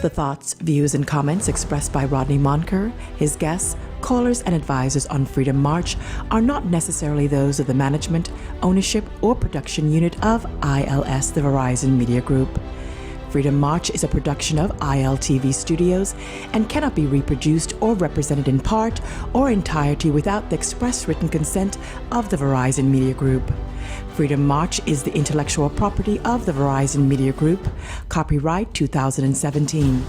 The thoughts, views, and comments expressed by Rodney Monker, his guests, callers, and advisors on Freedom March are not necessarily those of the management, ownership, or production unit of ILS, the Verizon Media Group. Freedom March is a production of ILTV Studios and cannot be reproduced or represented in part or entirety without the express written consent of the Verizon Media Group. Freedom March is the intellectual property of the Verizon Media Group. Copyright 2017.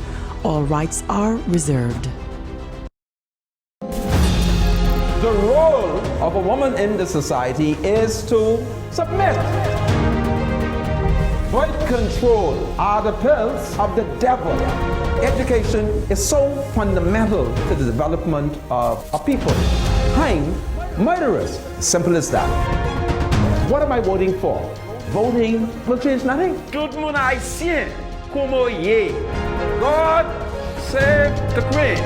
All rights are reserved. The role of a woman in the society is to submit. Birth control are the pills of the devil. Education is so fundamental to the development of a people. Hang murderers. Simple as that. What am I voting for? Voting will change nothing. Tout le monde haïtien, como ye. God save the Queen.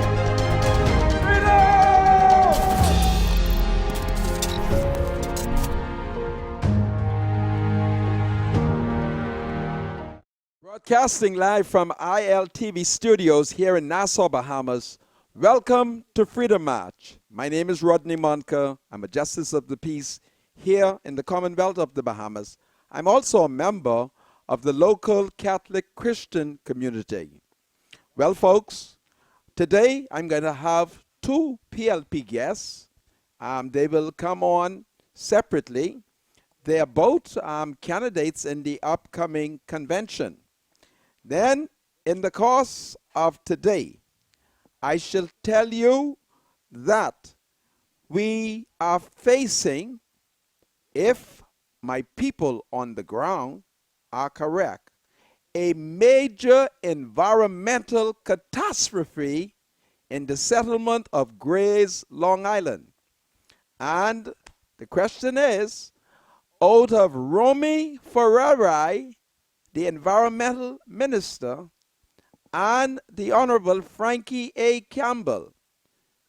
Broadcasting live from ILTV Studios here in Nassau, Bahamas. Welcome to Freedom March. My name is Rodney Monker. I'm a Justice of the Peace here in the Commonwealth of the Bahamas. I'm also a member of the local Catholic Christian community. Well, folks, today I'm going to have two PLP guests. They will come on separately. They are both candidates in the upcoming convention. Then, in the course of today, I shall tell you that we are facing, if my people on the ground are correct, a major environmental catastrophe in the settlement of Grays, Long Island. And the question is, out of Romy Ferrari, the environmental minister, and the Honorable Frankie A. Campbell,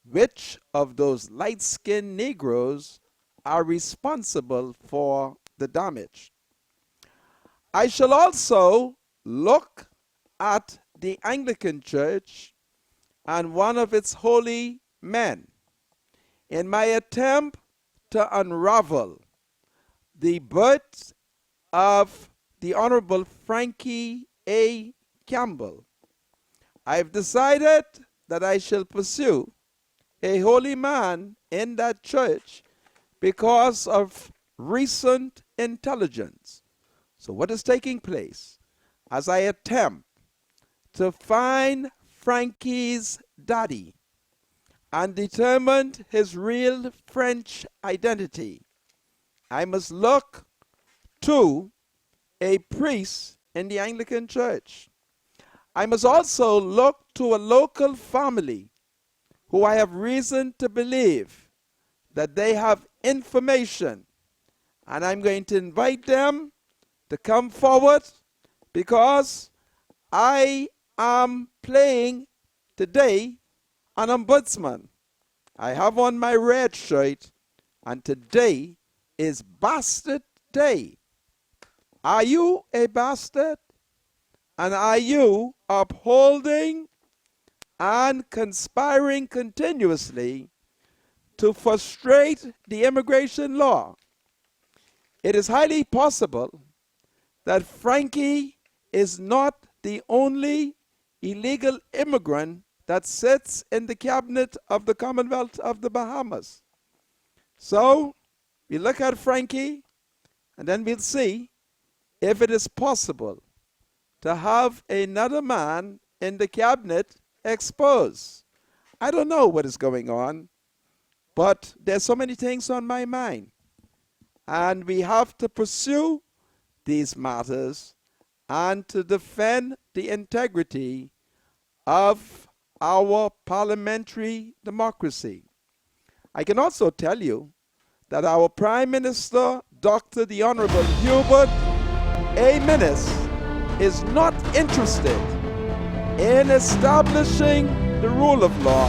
which of those light-skinned Negroes are responsible for the damage? I shall also look at the Anglican Church and one of its holy men in my attempt to unravel the birth of the Honorable Frankie A. Campbell. I've decided that I shall pursue a holy man in that church because of recent intelligence. So what is taking place as I attempt to find Frankie's daddy and determine his real French identity? I must look to a priest in the Anglican Church. I must also look to a local family who I have reason to believe that they have information, and I'm going to invite them to come forward because I am playing today an ombudsman. I have on my red shirt, and today is Bastard Day. Are you a bastard? And are you upholding and conspiring continuously to frustrate the immigration law? It is highly possible that Frankie is not the only illegal immigrant that sits in the cabinet of the Commonwealth of the Bahamas. So we look at Frankie, and then we'll see if it is possible to have another man in the cabinet exposed. I don't know what is going on, but there's so many things on my mind. And we have to pursue these matters and to defend the integrity of our parliamentary democracy. I can also tell you that our Prime Minister, Dr. the Honorable Hubert A. Minnis, is not interested in establishing the rule of law.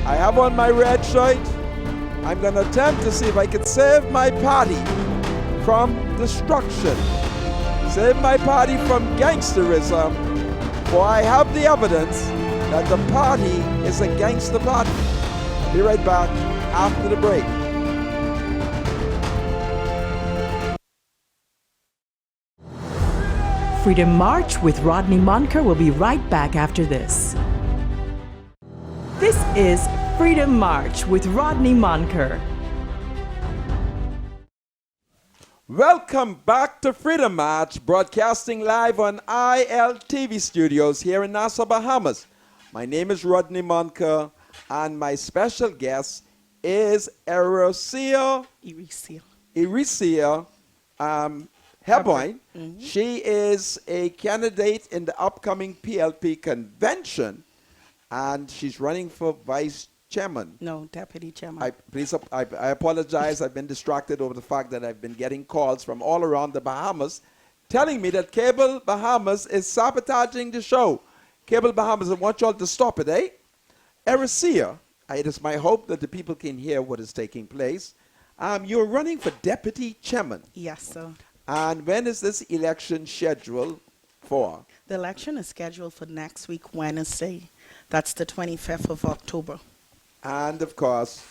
I have on my red shirt. I'm going to attempt to see if I can save my party from destruction, save my party from gangsterism, for I have the evidence that the party is a gangster party. I'll be right back after the break. Freedom March with Rodney Monker will be right back after this. This is Freedom March with Rodney Monker. Welcome back to Freedom March, broadcasting live on ILTV Studios here in Nassau, Bahamas. My name is Rodney Monker, and my special guest is Ericia Herboin. She is a candidate in the upcoming PLP convention, and she's running for vice chairman. No, deputy chairman. I apologize. I've been distracted over the fact that I've been getting calls from all around the Bahamas telling me that Cable Bahamas is sabotaging the show. Cable Bahamas, I want y'all to stop it, eh? Ericia, it is my hope that the people can hear what is taking place. You're running for deputy chairman. Yes, sir. And when is this election scheduled for? The election is scheduled for next week, Wednesday. That's the 25th of October. And of course,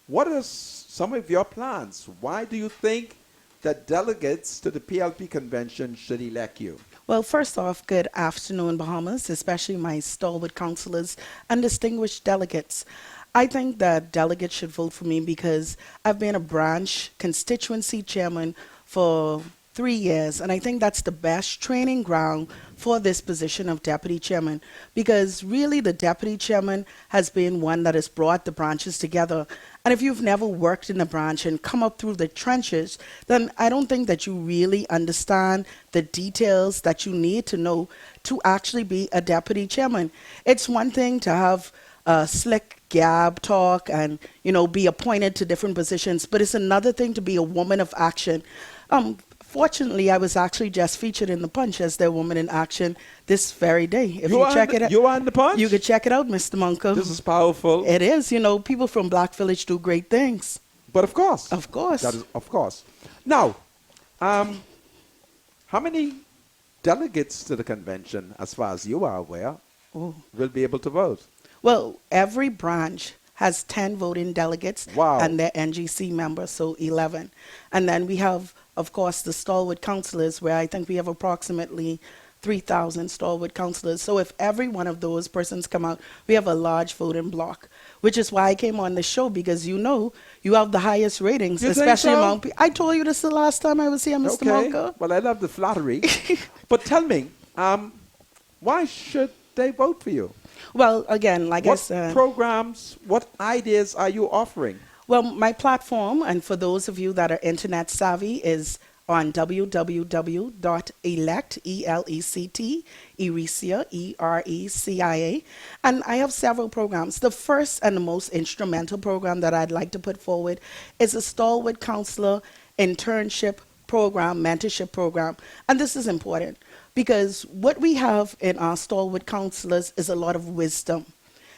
what are some of your plans? Why do you think that delegates to the PLP convention should elect you? Well, first off, good afternoon, Bahamas, especially my stalwart councilors and distinguished delegates. I think that delegates should vote for me because I've been a branch constituency chairman for 3 years, and I think that's the best training ground for this position of deputy chairman, because really the deputy chairman has been one that has brought the branches together. And if you've never worked in a branch and come up through the trenches, then I don't think that you really understand the details that you need to know to actually be a deputy chairman. It's one thing to have a slick gab talk and, be appointed to different positions, but it's another thing to be a woman of action. Fortunately, I was actually just featured in the Punch as their woman in action this very day. If you check it out, you are in the Punch? You could check it out, Mr. Monko. This is powerful. It is. People from Black Village do great things. But of course. Of course. That is, of course. Now, how many delegates to the convention, as far as you are aware, will be able to vote? Well, every branch has 10 voting delegates. Wow. And their NGC members, so 11. And then we have, of course, the stalwart councilors, where I think we have approximately 3,000 stalwart councilors. So if every one of those persons come out, we have a large voting block, which is why I came on the show, because you have the highest ratings, You especially think so? among people. I told you this the last time I was here, Mr. Monko. Well, I love the flattery. But tell me, why should they vote for you? Well, again, like I What said, programs, what ideas are you offering? well, my platform, and for those of you that are internet savvy, is on www.elect, E-L-E-C-T, Ericia, E-R-E-C-I-A. And I have several programs. The first and the most instrumental program that I'd like to put forward is a Stalwart Counselor Internship Program, Mentorship Program. And this is important because what we have in our Stalwart Counselors is a lot of wisdom.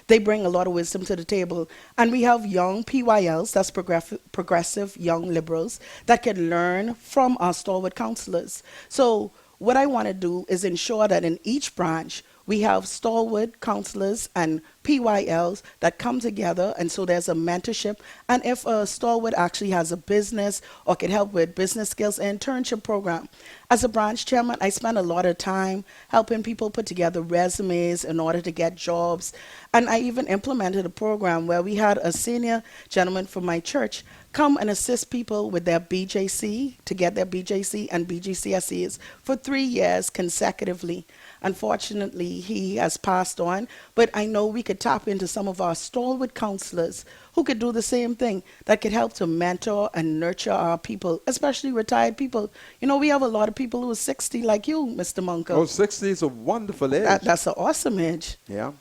They bring a lot of wisdom to the table. And we have young PYLs, that's progressive young liberals, that can learn from our stalwart counselors. So what I want to do is ensure that in each branch, we have stalwart counselors and PYLs that come together, and so there's a mentorship. And if a stalwart actually has a business or can help with business skills, an internship program. As a branch chairman, I spend a lot of time helping people put together resumes in order to get jobs. And I even implemented a program where we had a senior gentleman from my church come and assist people with their BJC, to get their BJC and BGCSEs for 3 years consecutively. Unfortunately, he has passed on, but I know we could tap into some of our stalwart counselors who could do the same thing, that could help to mentor and nurture our people, especially retired people. We have a lot of people who are 60 like you, Mr. Monko. Oh, 60 is a wonderful age. That's an awesome age. Yeah.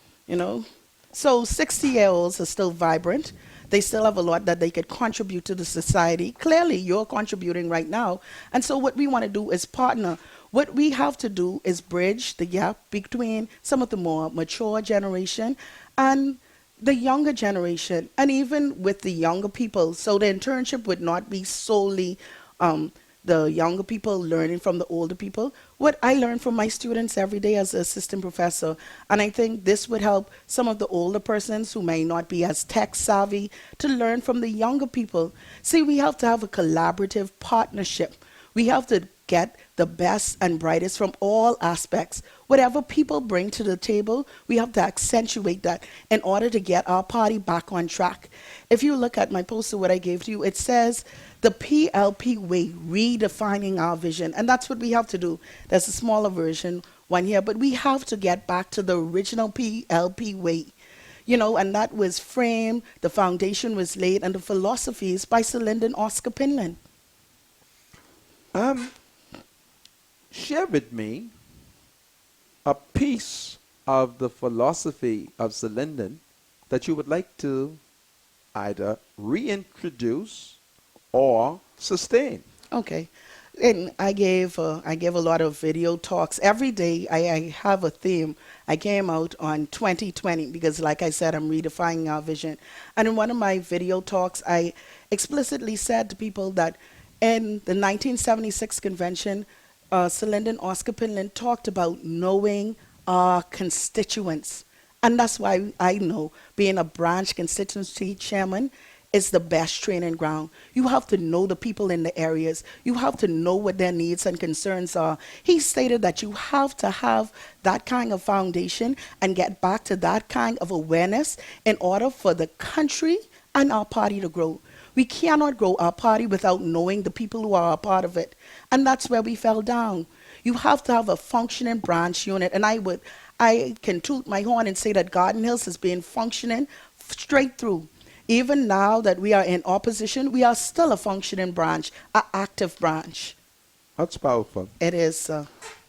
So 60-year-olds are still vibrant. They still have a lot that they could contribute to the society. Clearly, you're contributing right now. And so what we want to do is partner. What we have to do is bridge the gap between some of the more mature generation and the younger generation, and even with the younger people. So the internship would not be solely the younger people learning from the older people, what I learn from my students every day as an assistant professor. And I think this would help some of the older persons who may not be as tech savvy to learn from the younger people. See, we have to have a collaborative partnership. We have to get the best and brightest from all aspects. Whatever people bring to the table, we have to accentuate that in order to get our party back on track. If you look at my poster, what I gave to you, it says the PLP way, redefining our vision. And that's what we have to do. There's a smaller version, one here, but we have to get back to the original PLP way. You know, and that was framed, the foundation was laid, and the philosophies by Sir Lyndon Oscar Pinland. Share with me a piece of the philosophy of Sir Lyndon that you would like to either reintroduce or sustain. Okay. And I gave a lot of video talks. Every day I have a theme. I came out on 2020 because, like I said, I'm redefining our vision. And in one of my video talks, I explicitly said to people that in the 1976 convention, Sir Lyndon Oscar Pinland talked about knowing our constituents. And that's why I know being a branch constituency chairman is the best training ground. You have to know the people in the areas. You have to know what their needs and concerns are. He stated that you have to have that kind of foundation and get back to that kind of awareness in order for the country and our party to grow. We cannot grow our party without knowing the people who are a part of it. And that's where we fell down. You have to have a functioning branch unit. And I can toot my horn and say that Garden Hills has been functioning straight through. Even now that we are in opposition, we are still a functioning branch, an active branch. That's powerful. It is.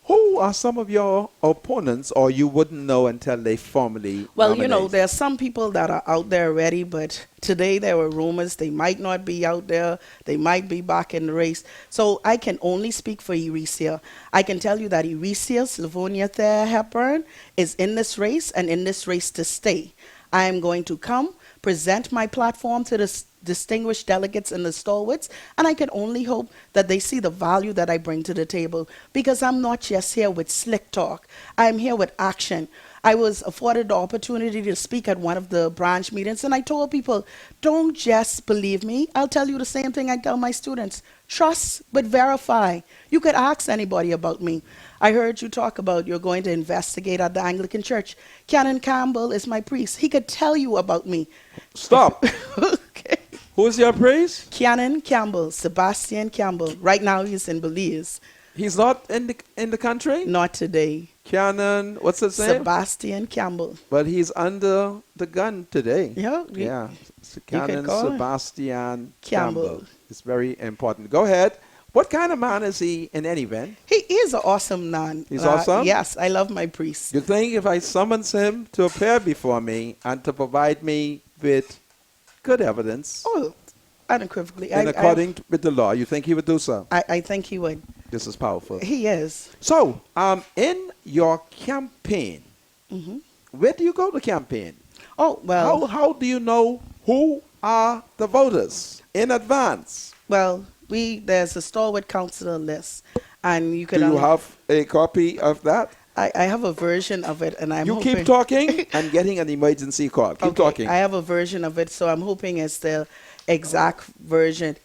Who are some of your opponents, or you wouldn't know until they formally Well, nominate? you know, there are some people that are out there already, but today there were rumors they might not be out there. They might be back in the race. So I can only speak for Eresia. I can tell you that Eresia Slavonia Thayer Hepburn is in this race and in this race to stay. I am going to come, present my platform to the distinguished delegates and the stalwarts, and I can only hope that they see the value that I bring to the table, because I'm not just here with slick talk. I'm here with action. I was afforded the opportunity to speak at one of the branch meetings, and I told people, don't just believe me. I'll tell you the same thing I tell my students. Trust, but verify. You could ask anybody about me. I heard you talk about you're going to investigate at the Anglican Church. Canon Campbell is my priest. He could tell you about me. Stop. Okay. Who's your praise? Canon Campbell, Sebastian Campbell. Right now he's in Belize. He's not in the country? Not today. Canon, what's his name? Sebastian Campbell. But he's under the gun today. Yeah. Yeah. could Canon call him. Sebastian Campbell. Campbell. It's very important. Go ahead. What kind of man is he in any event? He is an awesome man. He's awesome? Yes, I love my priest. You think if I summons him to appear before me and to provide me with good evidence Oh, unequivocally. in according with the law, you think he would do so? I think he would. This is powerful. He is. So, in your campaign, Hmm. where do you go to campaign? Oh, well. How do you know who are the voters in advance? Well, there's a stalwart counselor list, and you Do can. you have a copy of that? I have a version of it, and I'm. You hoping, keep talking and getting an emergency call. Keep Okay, talking. I have a version of it, so I'm hoping it's the exact version.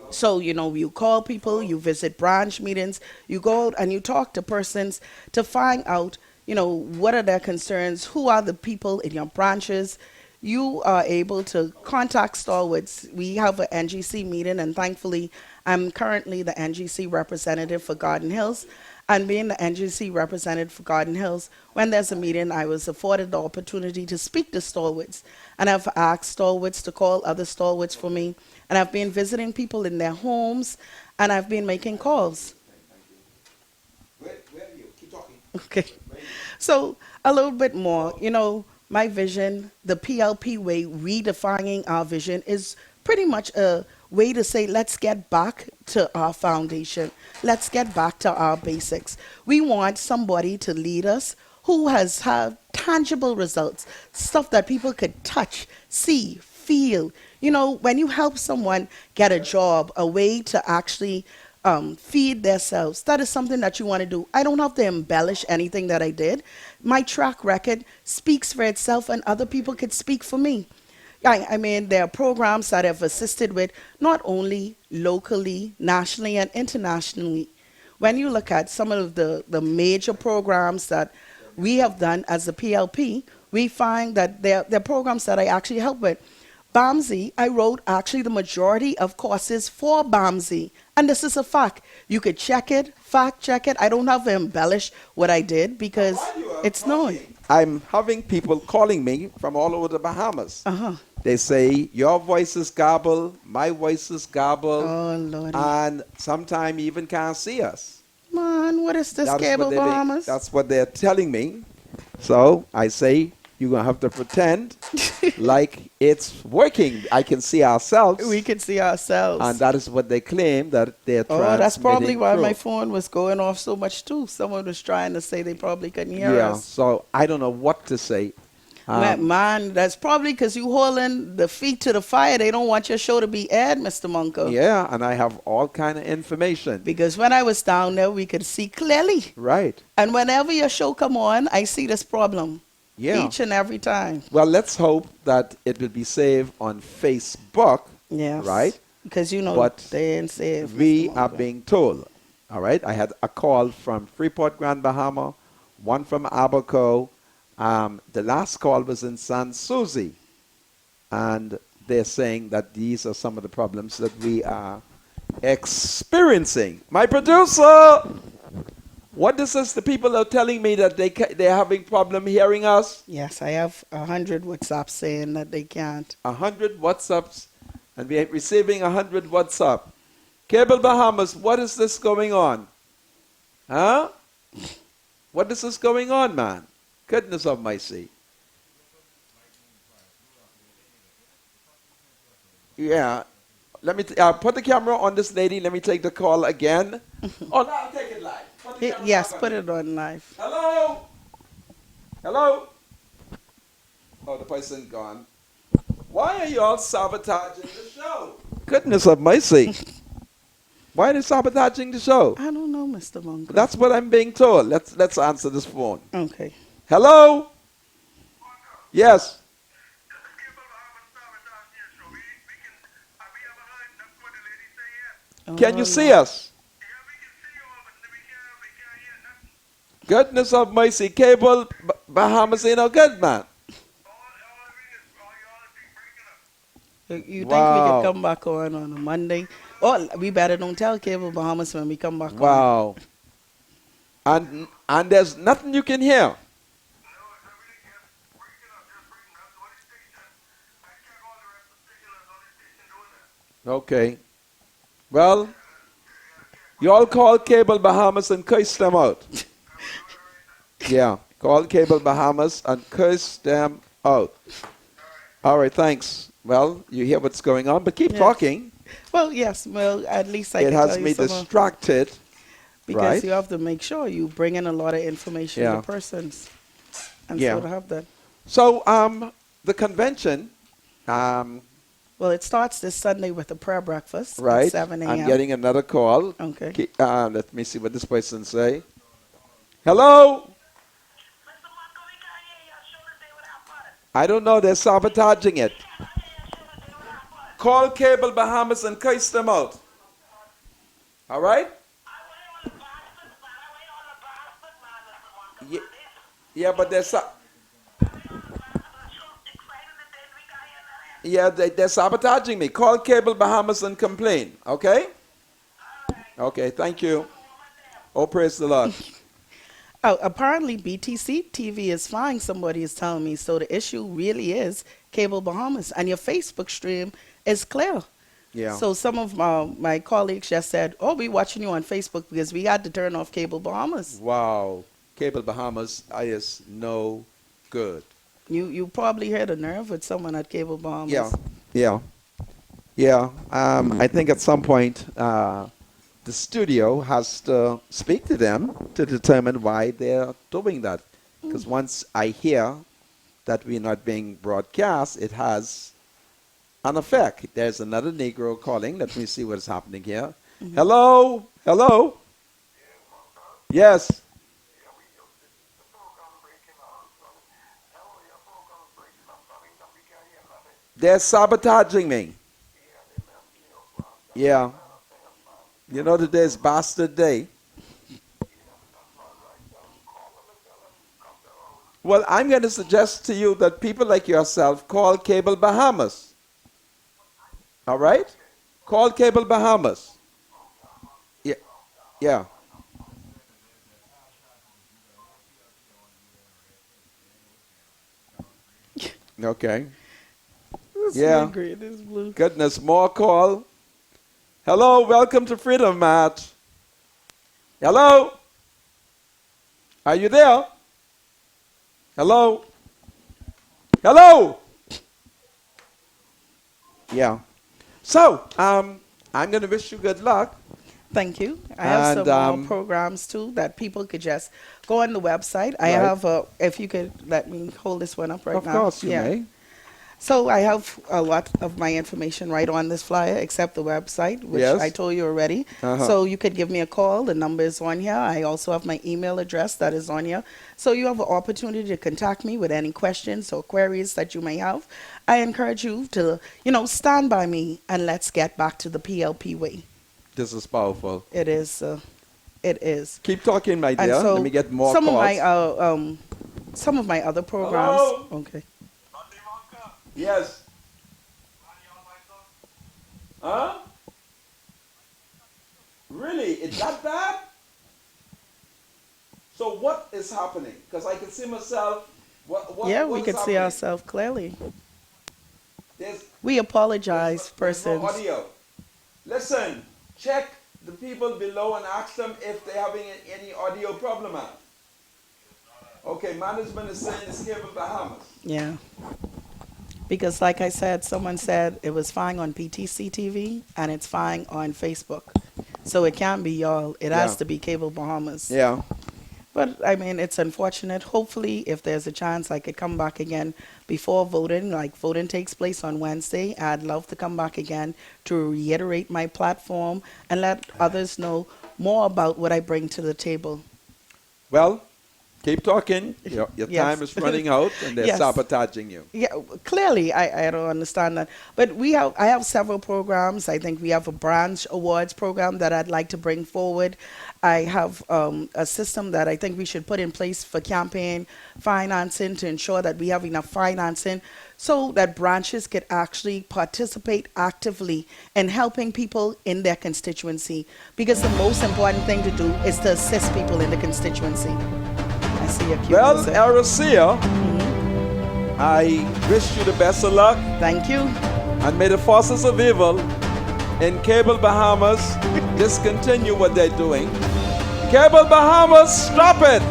So, you call people, you visit branch meetings, you go out and you talk to persons to find out, what are their concerns, who are the people in your branches. You are able to contact stalwarts. We have an NGC meeting, and thankfully, I'm currently the NGC representative for Garden Hills. And being the NGC representative for Garden Hills, when there's a meeting, I was afforded the opportunity to speak to stalwarts. And I've asked stalwarts to call other stalwarts for me. And I've been visiting people in their homes, and I've been making calls. Where are you? Keep talking. Okay. So a little bit more, my vision, the PLP way, redefining our vision, is pretty much a way to say, let's get back to our foundation. Let's get back to our basics. We want somebody to lead us who has had tangible results, stuff that people could touch, see, feel. When you help someone get a job, a way to actually feed themselves. That is something that you want to do. I don't have to embellish anything that I did. My track record speaks for itself, and other people could speak for me. I mean, there are programs that I've assisted with, not only locally, nationally, and internationally. When you look at some of the major programs that we have done as the PLP, we find that they're programs that I actually help with. BAMSI, I wrote actually the majority of courses for BAMSI. And this is a fact. You could check it, fact check it. I don't have to embellish what I did because it's known. I'm having people calling me from all over the Bahamas. Uh-huh. They say, your voice is garbled, my voice is garbled, Oh, Lordy. and sometimes even can't see us. Man, what is this, That is Cable what Bahamas? that's what they're telling me. So I say, you're going to have to pretend like it's working. I can see ourselves. We can see ourselves. And that is what they claim that they're transmitting. Oh, that's probably why through. my phone was going off so much too. Someone was trying to say they probably couldn't hear Yeah, us. so I don't know what to say. Man, that's probably because you holding the feet to the fire. They don't want your show to be aired, Mr. Munko. Yeah, and I have all kind of information. Because when I was down there, we could see clearly. Right. And whenever your show come on, I see this problem. Yeah. Each and every time. Well, let's hope that it will be saved on Facebook. Yes. Right? Because you know But they ain't saved. We Mr. are Munko. being told. All right. I had a call from Freeport, Grand Bahama, one from Abaco. The last call was in San Susi. And they're saying that these are some of the problems that we are experiencing. My producer! What is this? The people are telling me that they're having problem hearing us. Yes, I have 100 WhatsApp saying that they can't. 100 WhatsApps, and we are receiving 100 WhatsApp. Cable Bahamas, what is this going on? Huh? What is this going on, man? Goodness of mercy. Yeah. Let me put the camera on this lady. Let me take the call again. Oh, no, I'll take it live. Put the camera Yes, back put on. it on live. Hello? Hello? Oh, the person gone. Why are you all sabotaging the show? Goodness of mercy. Why are they sabotaging the show? I don't know, Mr. Mungo. That's what I'm being told. Let's answer this phone. Okay. Hello? Yes. Can you see us? Goodness of mercy. Cable Bahamas ain't no good, man. You think we Wow. can come back on a Monday? Oh, we better don't tell Cable Bahamas when we come back on. Wow. And there's nothing you can hear. Okay. Well, you all call Cable Bahamas and curse them out. Yeah. Call Cable Bahamas and curse them out. All right, thanks. Well, you hear what's going on, but keep Yes. talking. Well, yes. Well, at least I It can has tell me you some distracted. because right? you have to make sure you bring in a lot of information Yeah. to persons. And Yeah. so to have that. So, the convention, Well, it starts this Sunday with a prayer breakfast right? at 7 a.m. I'm getting another call. Okay. Let me see what this person say. Hello? I don't know. They're sabotaging it. Call Cable Bahamas and curse them out. All right? Yeah, but they're they're sabotaging me. Call Cable Bahamas and complain. Okay? Okay, thank you. Oh, praise the Lord. Oh, apparently BTC TV is fine, somebody is telling me. So the issue really is Cable Bahamas. And your Facebook stream is clear. Yeah. So some of my colleagues just said, oh, we're watching you on Facebook because we had to turn off Cable Bahamas. Wow. Cable Bahamas is no good. You probably had a nerve with someone at Cable Bahamas. Yeah. I think at some point the studio has to speak to them to determine why they're doing that. Because once I hear that we're not being broadcast, it has an effect. There's another Negro calling. Let me see what's happening here. Hello? Hello? Yes. They're sabotaging me. Yeah. You know today's bastard day. Well, I'm going to suggest to you that people like yourself call Cable Bahamas. All right? Call Cable Bahamas. Yeah. Yeah. Okay. Yeah. Green is blue. Goodness, more call. Hello, welcome to Freedom March. Hello? Are you there? Hello? Hello? Yeah. So, I'm going to wish you good luck. Thank you. I have And, some more programs too that people could just go on the website. I Right. have, if you could let me hold this one up right Of now. course you may. So I have a lot of my information right on this flyer, except the website, which Yes. I told you already. Uh-huh. So you could give me a call. The number is on here. I also have my email address that is on here. So you have an opportunity to contact me with any questions or queries that you may have. I encourage you to, stand by me and let's get back to the PLP way. This is powerful. It is. It is. Keep talking, my dear. And so Let me get more some calls. some of my other programs. Hello? Okay. Yes. Huh? Really? It's that bad? So what is happening? Because I can see myself. Yeah, what we is could see happening? ourselves clearly. There's, We apologize, there's no persons. audio. Listen, check the people below and ask them if they're having any audio problem. Okay, management is saying it's Cable Bahamas. Yeah. Because like I said, someone said it was fine on PTC TV and it's fine on Facebook. So it can't be y'all. It has Yeah. to be Cable Bahamas. Yeah. But I mean, it's unfortunate. Hopefully, if there's a chance I could come back again before voting, like voting takes place on Wednesday, I'd love to come back again to reiterate my platform and let others know more about what I bring to the table. Well, keep talking. Your Yes. time is running out and they're Yes. sabotaging you. Yeah, clearly, I don't understand that. But I have several programs. I think we have a branch awards program that I'd like to bring forward. I have a system that I think we should put in place for campaign financing to ensure that we have enough financing so that branches could actually participate actively in helping people in their constituency. Because the most important thing to do is to assist people in the constituency. I see a cute Well, music. Aracia, I wish you the best of luck Thank you. and may the forces of evil in Cable Bahamas discontinue what they're doing. Cable Bahamas, stop it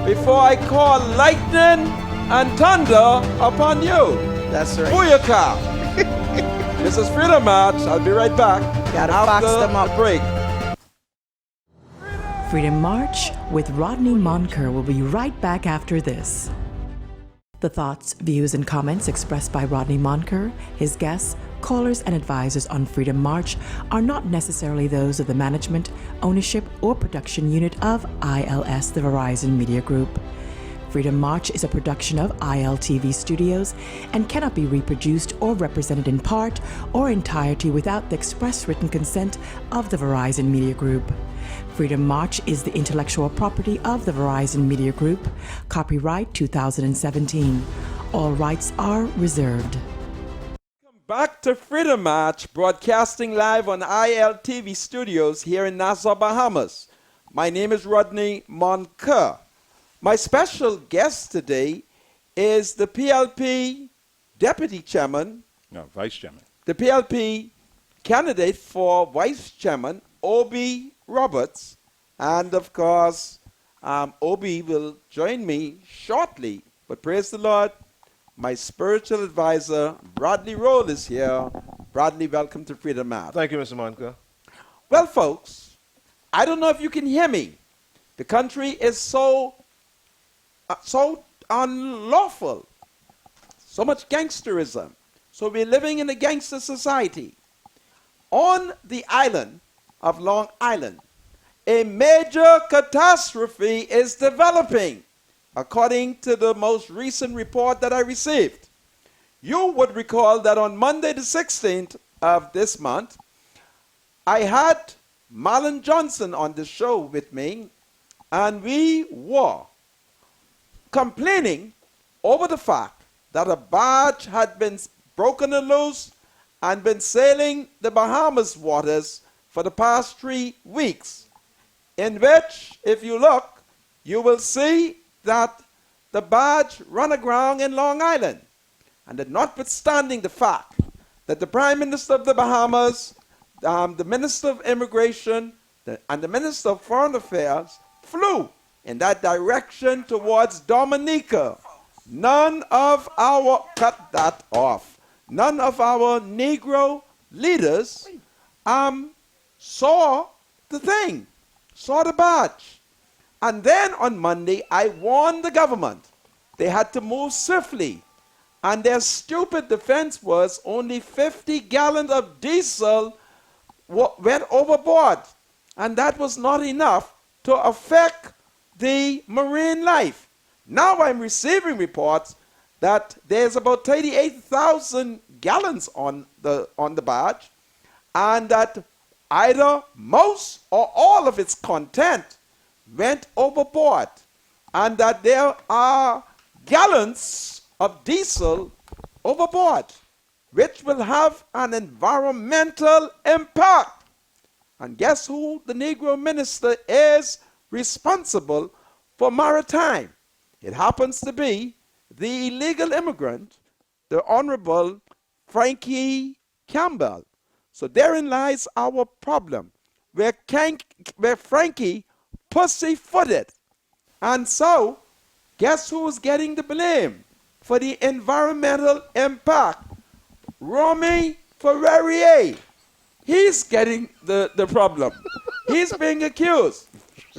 before I call lightning and thunder upon you. That's right. Booyaka! This is Freedom March. I'll be right back Gotta after fax them up. the break. Freedom March with Rodney Monker will be right back after this. The thoughts, views, and comments expressed by Rodney Monker, his guests, callers, and advisors on Freedom March are not necessarily those of the management, ownership, or production unit of ILS, the Verizon Media Group. Freedom March is a production of ILTV Studios and cannot be reproduced or represented in part or entirety without the express written consent of the Verizon Media Group. Freedom March is the intellectual property of the Verizon Media Group. Copyright 2017. All rights are reserved. Back to Freedom March, broadcasting live on ILTV Studios here in Nassau, Bahamas. My name is Rodney Monker. My special guest today is the PLP Deputy Chairman, No, Vice Chairman. the PLP candidate for Vice Chairman, Obi Roberts. And of course, Obi will join me shortly. But praise the Lord, my spiritual advisor, Bradley Roll, is here. Bradley, welcome to Freedom March. Thank you, Mr. Monka. Well, folks, I don't know if you can hear me. The country is so unlawful, so much gangsterism. So we're living in a gangster society. On the island, of Long Island. A major catastrophe is developing, according to the most recent report that I received. You would recall that on Monday the 16th of this month, I had Marlon Johnson on the show with me, and we were complaining over the fact that a barge had been broken and loose and been sailing the Bahamas waters for the past 3 weeks, in which, if you look, you will see that the barge run aground in Long Island. And that notwithstanding the fact that the Prime Minister of the Bahamas, the Minister of Immigration, and the Minister of Foreign Affairs flew in that direction towards Dominica, none of our Negro leaders saw the thing, saw the barge. And then on Monday, I warned the government they had to move swiftly. And their stupid defense was only 50 gallons of diesel went overboard. And that was not enough to affect the marine life. Now I'm receiving reports that there's about 38,000 gallons on the barge, and that either most or all of its content went overboard, and that there are gallons of diesel overboard, which will have an environmental impact. And guess who the Negro minister is responsible for maritime? It happens to be the illegal immigrant, the Honorable Frankie Campbell. So therein lies our problem, where Frankie pussyfooted. And so, guess who's getting the blame for the environmental impact? Romy Ferrerier. He's getting the problem. He's being accused.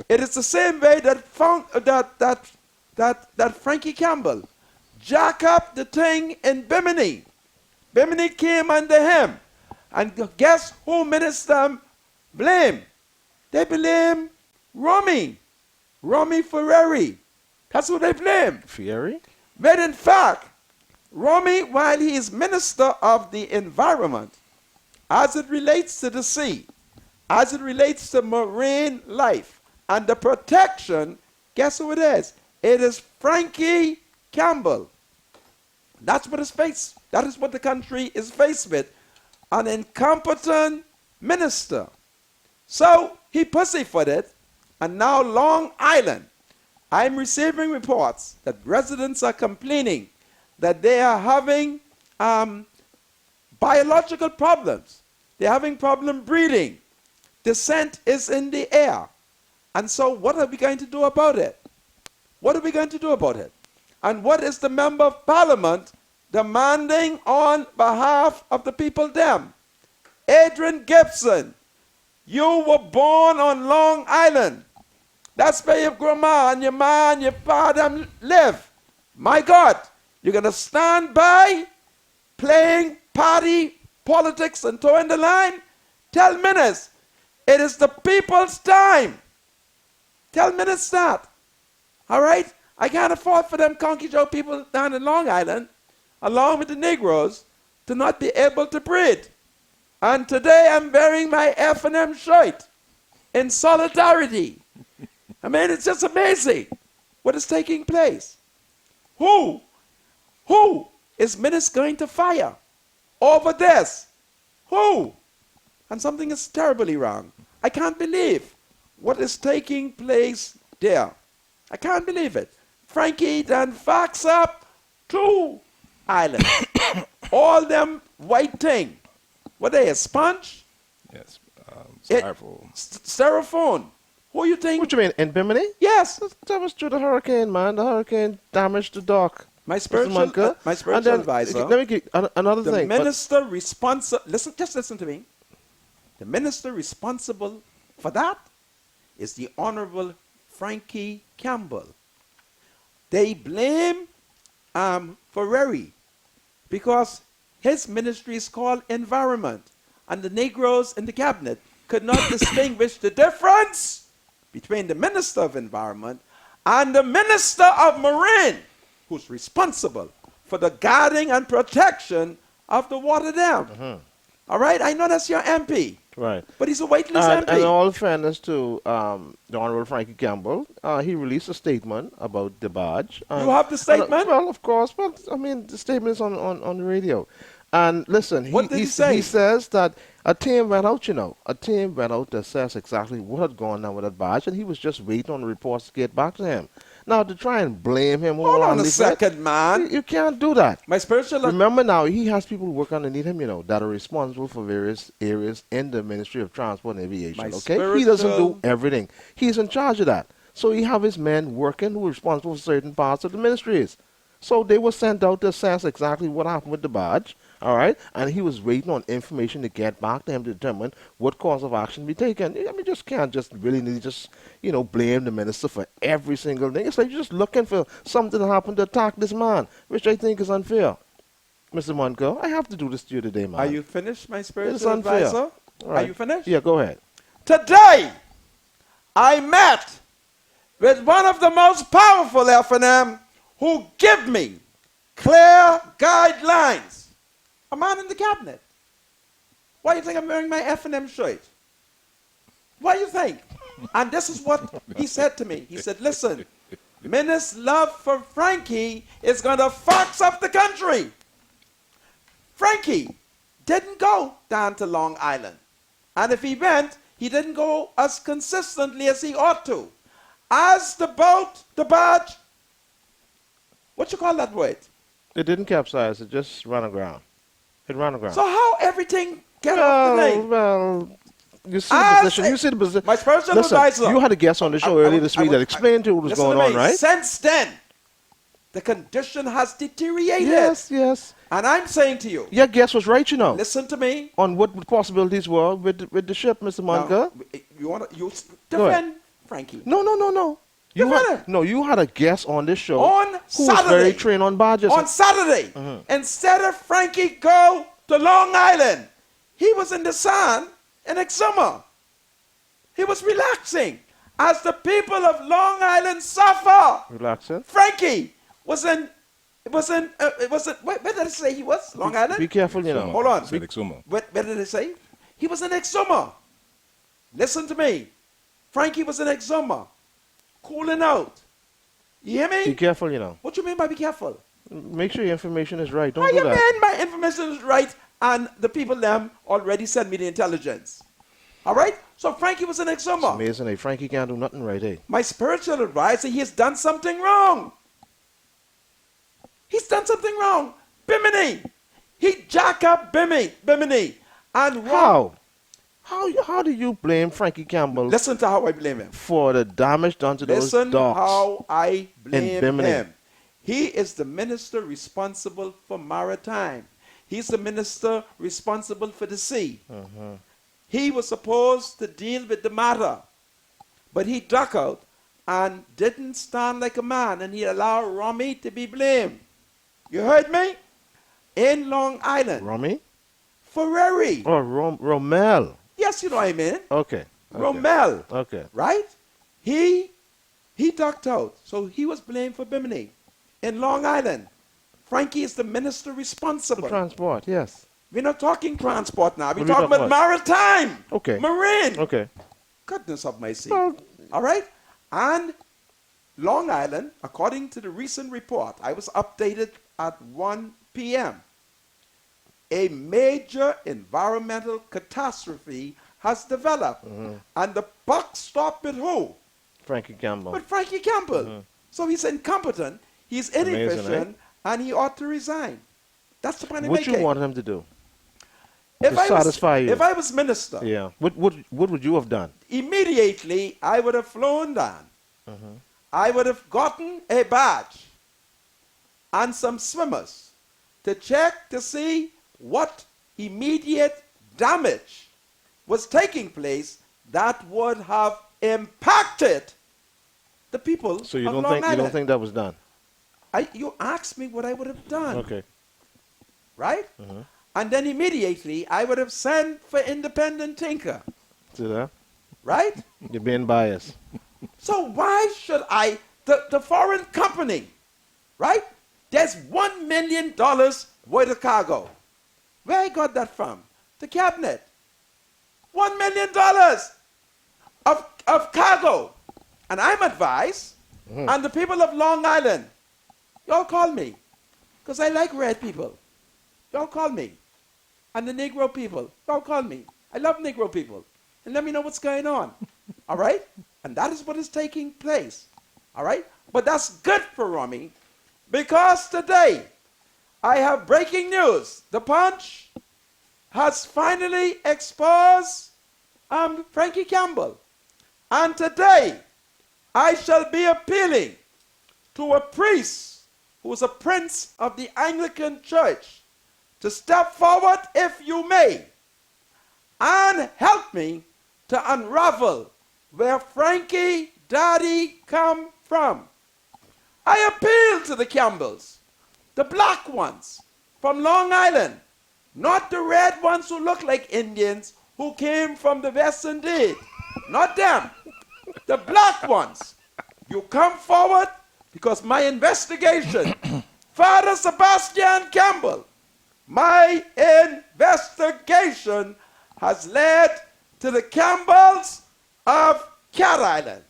It is the same way that Frankie Campbell jacked up the thing in Bimini. Bimini came under him. And guess who minister blame? They blame Romy Ferreri. That's who they blame. Fieri? But in fact, Romy, while he is Minister of the Environment, as it relates to the sea, as it relates to marine life and the protection, guess who it is? It is Frankie Campbell. That's what that is what the country is faced with. An incompetent minister. So he pussyfooted, and now Long Island. I'm receiving reports that residents are complaining that they are having biological problems. They're having problem breathing. The scent is in the air. And so what are we going to do about it? What are we going to do about it? And what is the member of parliament demanding on behalf of the people them? Adrian Gibson, you were born on Long Island. That's where your grandma and your ma and your father live. My God, you're going to stand by playing party politics and towing the line? Tell Minutes, it is the people's time. Tell Minutes that. All right? I can't afford for them Conky Joe people down in Long Island, along with the Negroes, to not be able to breathe. And today I'm wearing my F&M shirt in solidarity. I mean, it's just amazing what is taking place. Who is Minutes going to fire over this? Who? And something is terribly wrong. I can't believe what is taking place there. I can't believe it. Frankie done fax up 2 islands. All them white thing. What they, a sponge? Yes. Styrofoam. Styrofoam. Who you think? What you mean, in Bimini? Yes. That was through the hurricane, man. The hurricane damaged the dock. My spiritual advisor. Let me get another The thing. minister responsible, just listen to me. The minister responsible for that is the Honorable Frankie Campbell. They blame Ferreri because his ministry is called Environment, and the Negroes in the cabinet could not distinguish the difference between the Minister of Environment and the Minister of Marine, who's responsible for the guarding and protection of the water dam. All right? I know that's your MP, Right. but he's a weightless And MP. in all fairness to the Honorable Frankie Campbell, he released a statement about the barge. You have the statement? Well, of course, but I mean, the statement is on the radio. And listen, What did he say? He says that a team went out, a team went out to assess exactly what had gone on with that barge, and he was just waiting on the reports to get back to him. Now, to try and blame him Hold on a wholeheartedly for it, second, man. you can't do that. My spiritual... Remember now, he has people who work underneath him, that are responsible for various areas in the Ministry of Transport and Aviation, My okay? He doesn't spiritual- do everything. He's in charge of that. So he have his men working who are responsible for certain parts of the ministries. So they were sent out to assess exactly what happened with the barge, all right? And he was waiting on information to get back to him to determine what course of action be taken. I mean, just can't just really just, blame the minister for every single thing. It's like you're just looking for something to happen to attack this man, which I think is unfair. Mr. Monco, I have to do this to you today, man. Are you finished, my It's spiritual unfair. advisor? All right. Are you finished? Yeah, go ahead. Today, I met with one of the most powerful F&M who give me clear guidelines. A man in the cabinet. Why do you think I'm wearing my F&M shirt? Why do you think? And this is what he said to me. He said, listen, Minnie's love for Frankie is going to fox up the country. Frankie didn't go down to Long Island. And if he went, he didn't go as consistently as he ought to. As the boat, the barge, what you call that word? It didn't capsize. It just ran aground. It ran aground. So how everything get off the lane? Well, you see the As position. You see the position. my spiritual Listen, advisor. you had a guest on the show earlier this week that explained to you what was listen going to on, me. right? Since then, the condition has deteriorated. Yes, yes. And I'm saying to you, Your guest was right, listen to me. on what the possibilities were with the ship, Mr. Monka. Now, you want to Go defend Frankie? No. You Defend him. you had a guest on this show On who Saturday. was very trained on barges. On Saturday, instead of Frankie go to Long Island, he was in the sun in Exuma. He was relaxing. As the people of Long Island suffer, Relaxing. Frankie was in, where did it say he was? Long Island? Be careful, Hold on. Said Exuma. Where did it say? He was in Exuma. Listen to me. Frankie was in Exuma, cooling out. You hear me? Be careful, What you mean by be careful? Make sure your information is right. Don't How do you that. mean my information is right and the people them already sent me the intelligence? All right? So Frankie was in Exuma. Amazing, eh? Frankie can't do nothing right, eh? My spiritual advisor, he has done something wrong. He's done something wrong. Bimini. He jack up Bimini. And How? How do you blame Frankie Campbell Listen to how I blame him. for the damage done to those Listen docks? how I blame Bimini. him. He is the minister responsible for maritime. He's the minister responsible for the sea. He was supposed to deal with the matter, but he ducked out and didn't stand like a man, and he allowed Romy to be blamed. You heard me? In Long Island, Romy? Ferrari. Oh, Romel. Yes, you know what I mean. Okay. Rommel. Okay. Right? He ducked out. So he was blamed for Bimini. In Long Island, Frankie is the minister responsible. Transport, yes. We're not talking transport now. We're What are we talking about maritime. Okay. Marine. Okay. Goodness of mercy. Well- All right? And Long Island, according to the recent report, I was updated at 1 p.m. A major environmental catastrophe has developed. And the buck stopped with who? Frankie Campbell. With Frankie Campbell. So he's incompetent, he's inefficient, and he ought to resign. That's the point I'm What making. you want him to do? If to I satisfy was, you. If I was minister, Yeah. What would you have done? immediately I would have flown down. I would have gotten a badge and some swimmers to check to see what immediate damage was taking place that would have impacted the people So you of don't Long think Island. you don't think that was done? You asked me what I would have done, Okay. right? And then immediately I would have sent for independent thinker See that? right? You're being biased. So why should the foreign company, right? There's $1 million worth of cargo. Where I got that from? The cabinet. $1 million of cargo. And I'm advised, and the people of Long Island, y'all call me, because I like red people. Y'all call me. And the Negro people, y'all call me. I love Negro people. And let me know what's going on. All right? And that is what is taking place. All right? But that's good for Romy, because today I have breaking news. The Punch has finally exposed Frankie Campbell. And today I shall be appealing to a priest who is a prince of the Anglican Church to step forward, if you may, and help me to unravel where Frankie Daddy come from. I appeal to the Campbells, the black ones from Long Island, not the red ones who look like Indians who came from the West Indies. Not them. The black ones. You come forward, because my investigation, Father Sebastian Campbell, my investigation has led to the Campbells of Cat Island.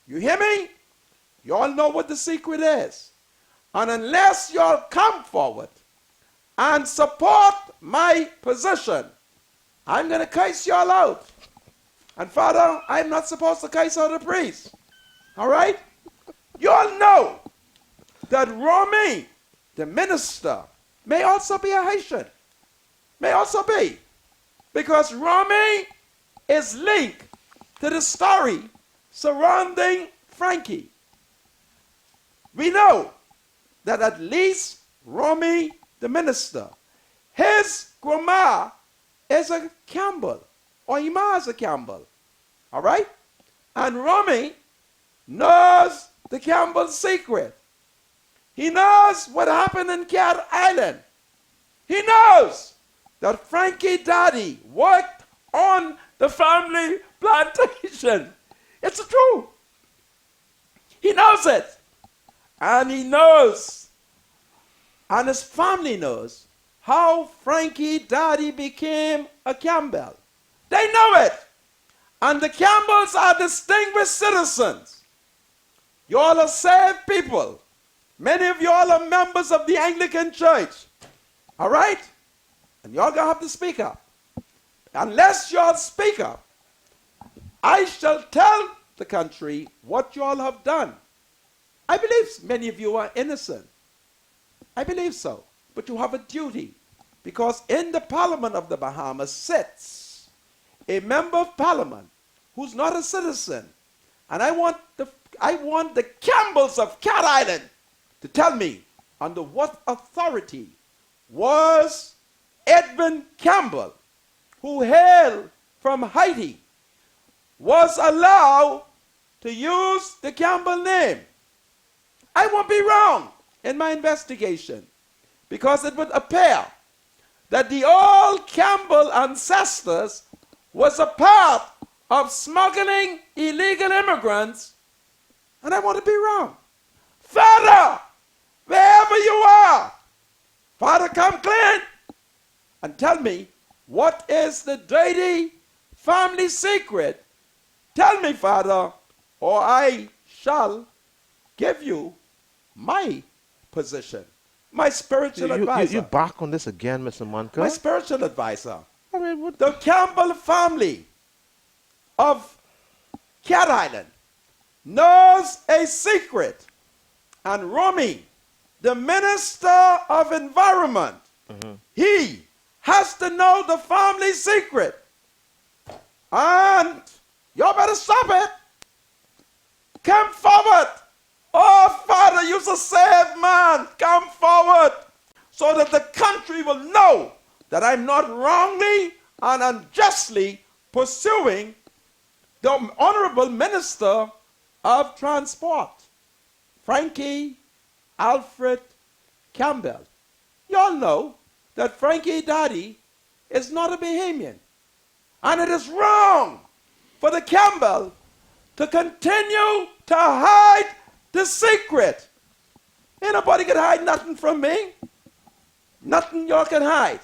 You hear me? You all know what the secret is. And unless y'all come forward and support my position, I'm going to curse y'all out. And Father, I'm not supposed to curse out a priest. All right? You all know that Romy, the minister, may also be a Haitian. May also be. Because Romy is linked to the story surrounding Frankie. We know that at least Romy, the minister, his grandma is a Campbell, or Ima is a Campbell. All right? And Romy knows the Campbell secret. He knows what happened in Cat Island. He knows that Frankie Daddy worked on the family plantation. It's true. He knows it. And he knows, and his family knows, how Frankie Daddy became a Campbell. They know it. And the Campbells are distinguished citizens. You all are saved people. Many of you all are members of the Anglican Church. All right? And y'all gonna have to speak up. Unless y'all speak up, I shall tell the country what y'all have done. I believe many of you are innocent. I believe so. But you have a duty. Because in the Parliament of the Bahamas sits a member of Parliament who's not a citizen. And I want the Campbells of Cat Island to tell me under what authority was Edmund Campbell, who hailed from Haiti, was allowed to use the Campbell name. I won't be wrong in my investigation, because it would appear that the old Campbell ancestors was a part of smuggling illegal immigrants, and I want to be wrong. Father, wherever you are, Father, come clean and tell me what is the dirty family secret. Tell me, Father, or I shall give you my position, my spiritual advisor. You back on this again, Mr. Monka? My spiritual advisor. I mean, what? The Campbell family of Cat Island knows a secret. And Romy, the Minister of Environment, he has to know the family secret. And y'all better stop it. Come forward. Oh, Father, you're a saved man. Come forward so that the country will know that I'm not wrongly and unjustly pursuing the Honorable Minister of Transport, Frankie Alfred Campbell. Y'all know that Frankie Daddy is not a Bahamian. And it is wrong for the Campbell to continue to hide the secret. Ain't nobody can hide nothing from me. Nothing y'all can hide.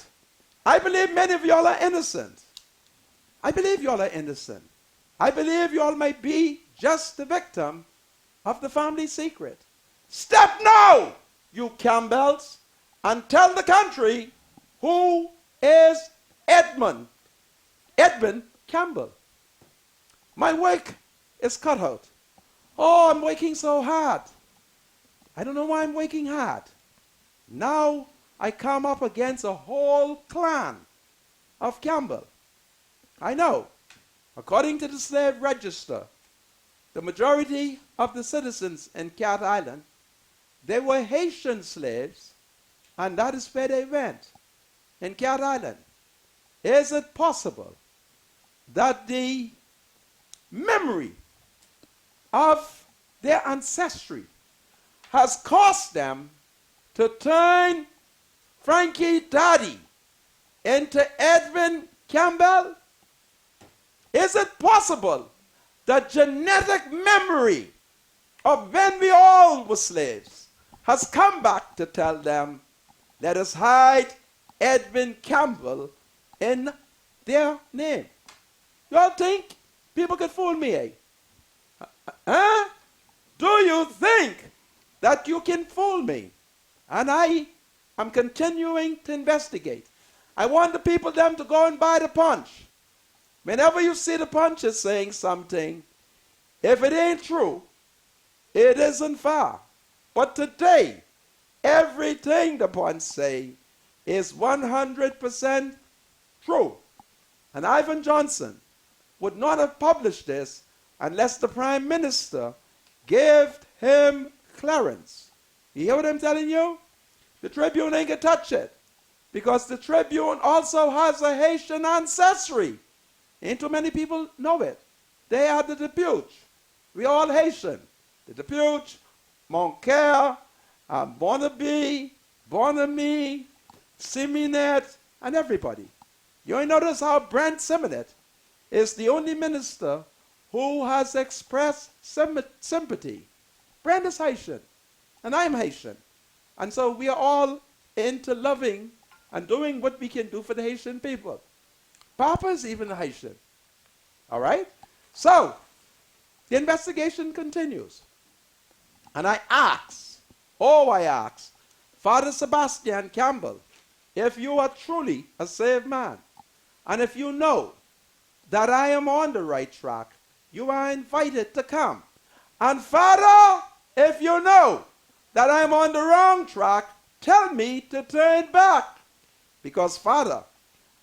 I believe many of y'all are innocent. I believe y'all are innocent. I believe y'all might be just the victim of the family secret. Step now, you Campbells, and tell the country who is Edmund Campbell. My work is cut out. Oh, I'm working so hard. I don't know why I'm working hard. Now I come up against a whole clan of Campbell. I know. According to the slave register, the majority of the citizens in Cat Island, they were Haitian slaves, and that is where they went, in Cat Island. Is it possible that the memory of their ancestry has caused them to turn Frankie Daddy into Edwin Campbell? Is it possible that genetic memory of when we all were slaves has come back to tell them, let us hide Edwin Campbell in their name? You all think people could fool me, eh? Huh? Do you think that you can fool me? And I am continuing to investigate. I want the people them to go and buy the punch. Whenever you see the punch is saying something, if it ain't true, it isn't fair. But today, everything the punch say is 100% true. And Ivan Johnson would not have published this unless the Prime Minister gave him clearance. You hear what I'm telling you? The Tribune ain't gonna touch it, because the Tribune also has a Haitian ancestry. Ain't too many people know it. They are the Depuch. We all Haitian. The Depuch, Montclair, Bonnaby, Bonamy, Siminet, and everybody. You ain't notice how Brent Siminet is the only minister who has expressed sympathy. Brent is Haitian, and I'm Haitian. And so we are all into loving and doing what we can do for the Haitian people. Papa is even Haitian. All right? So, the investigation continues. And I ask Father Sebastian Campbell, if you are truly a saved man, and if you know that I am on the right track, you are invited to come. And Father, if you know that I am on the wrong track, tell me to turn back. Because Father,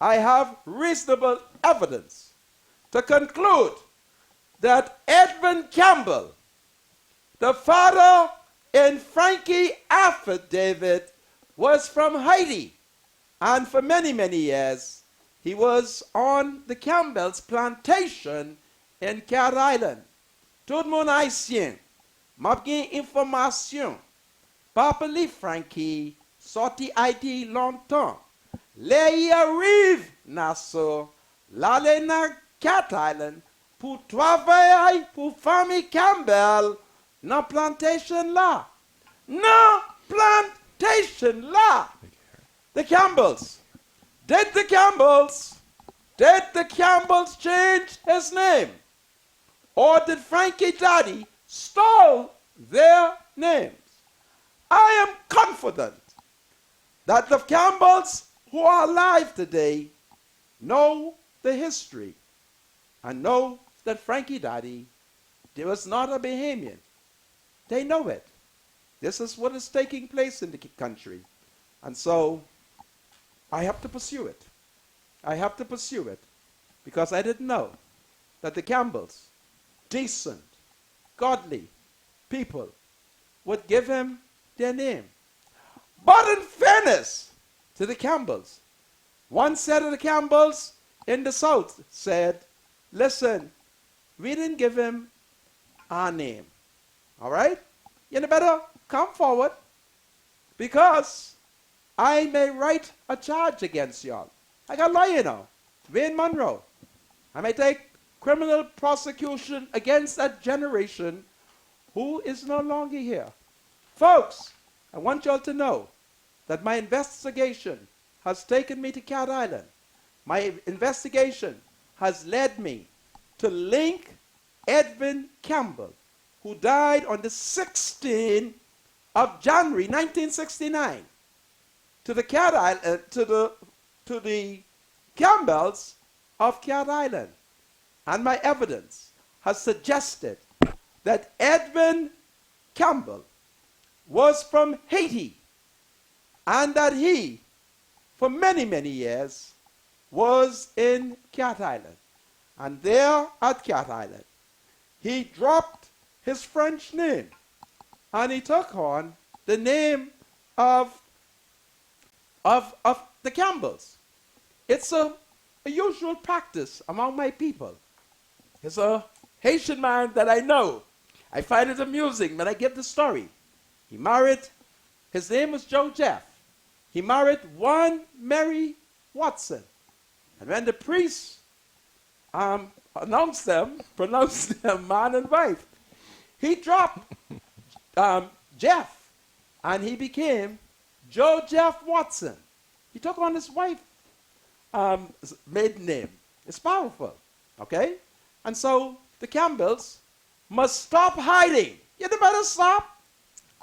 I have reasonable evidence to conclude that Edwin Campbell, the father in Frankie affidavit, was from Haiti. And for many, many years, he was on the Campbell's plantation in Cat Island. Tout le monde haïtien, m'a gen information. Papa li Frankie sorti Haiti longtemps. Le y arrive Nassau, l'aller na Cat Island pour travailler pour famille Campbell dans plantation là. Dans plantation là. The Campbells. Did the Campbells change his name? Or did Frankie Daddy stole their names? I am confident that the Campbells who are alive today know the history and know that Frankie Daddy was not a Bahamian. They know it. This is what is taking place in the country. And so I have to pursue it. I have to pursue it because I didn't know that the Campbells, decent, godly people, would give him their name. But in fairness to the Campbells, one set of the Campbells in the South said, listen, we didn't give him our name. All right? You better come forward because I may write a charge against y'all. I got a lawyer now, Wayne Monroe. I may take criminal prosecution against that generation who is no longer here. Folks, I want y'all to know that my investigation has taken me to Cat Island. My investigation has led me to link Edwin Campbell, who died on the 16th of January 1969, to the Cat Island, to the Campbells of Cat Island. And my evidence has suggested that Edwin Campbell was from Haiti, and that he, for many, many years, was in Cat Island. And there at Cat Island, he dropped his French name, and he took on the name of the Campbells. It's a usual practice among my people. It's a Haitian man that I know. I find it amusing when I give the story. He married, his name was Joe Jeff. He married one Mary Watson. And when the priest pronounced them man and wife, he dropped Jeff, and he became Joe Jeff Watson. He took on his wife's maiden name. It's powerful, okay? And so the Campbells must stop hiding. You better stop,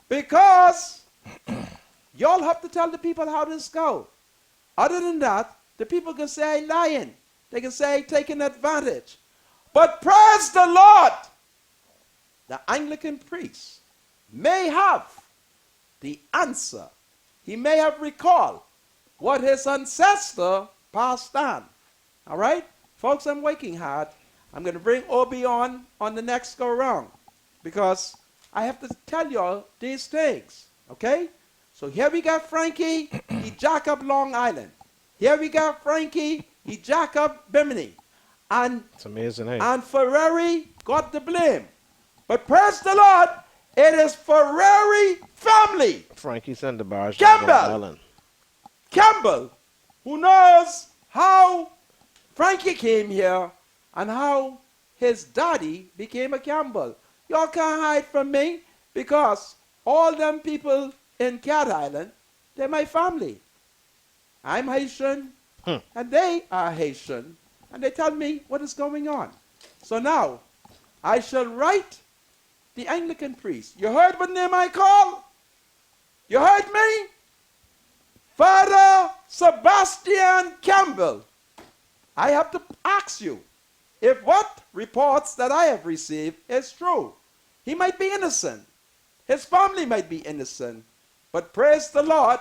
because y'all have to tell the people how this goes. Other than that, the people can say lying. They can say taking advantage. But praise the Lord, the Anglican priest may have the answer. He may have recalled what his ancestor passed on. All right? Folks, I'm working hard. I'm going to bring Obi on the next go around, because I have to tell y'all these things. Okay? So here we got Frankie, he jack up Long Island. Here we got Frankie, he jack up Bimini. And It's amazing, hey? and Ferrari got the blame. But praise the Lord, it is Ferrari family, Frankie sent the barge Campbell. to Long Island. Campbell, who knows how Frankie came here and how his daddy became a Campbell. Y'all can't hide from me, because all them people in Cat Island, they're my family. I'm Haitian, and they are Haitian, and they tell me what is going on. So now, I shall write the Anglican priest. You heard what name I call? You heard me? Father Sebastian Campbell. I have to ask you if what reports that I have received is true. He might be innocent. His family might be innocent. But praise the Lord,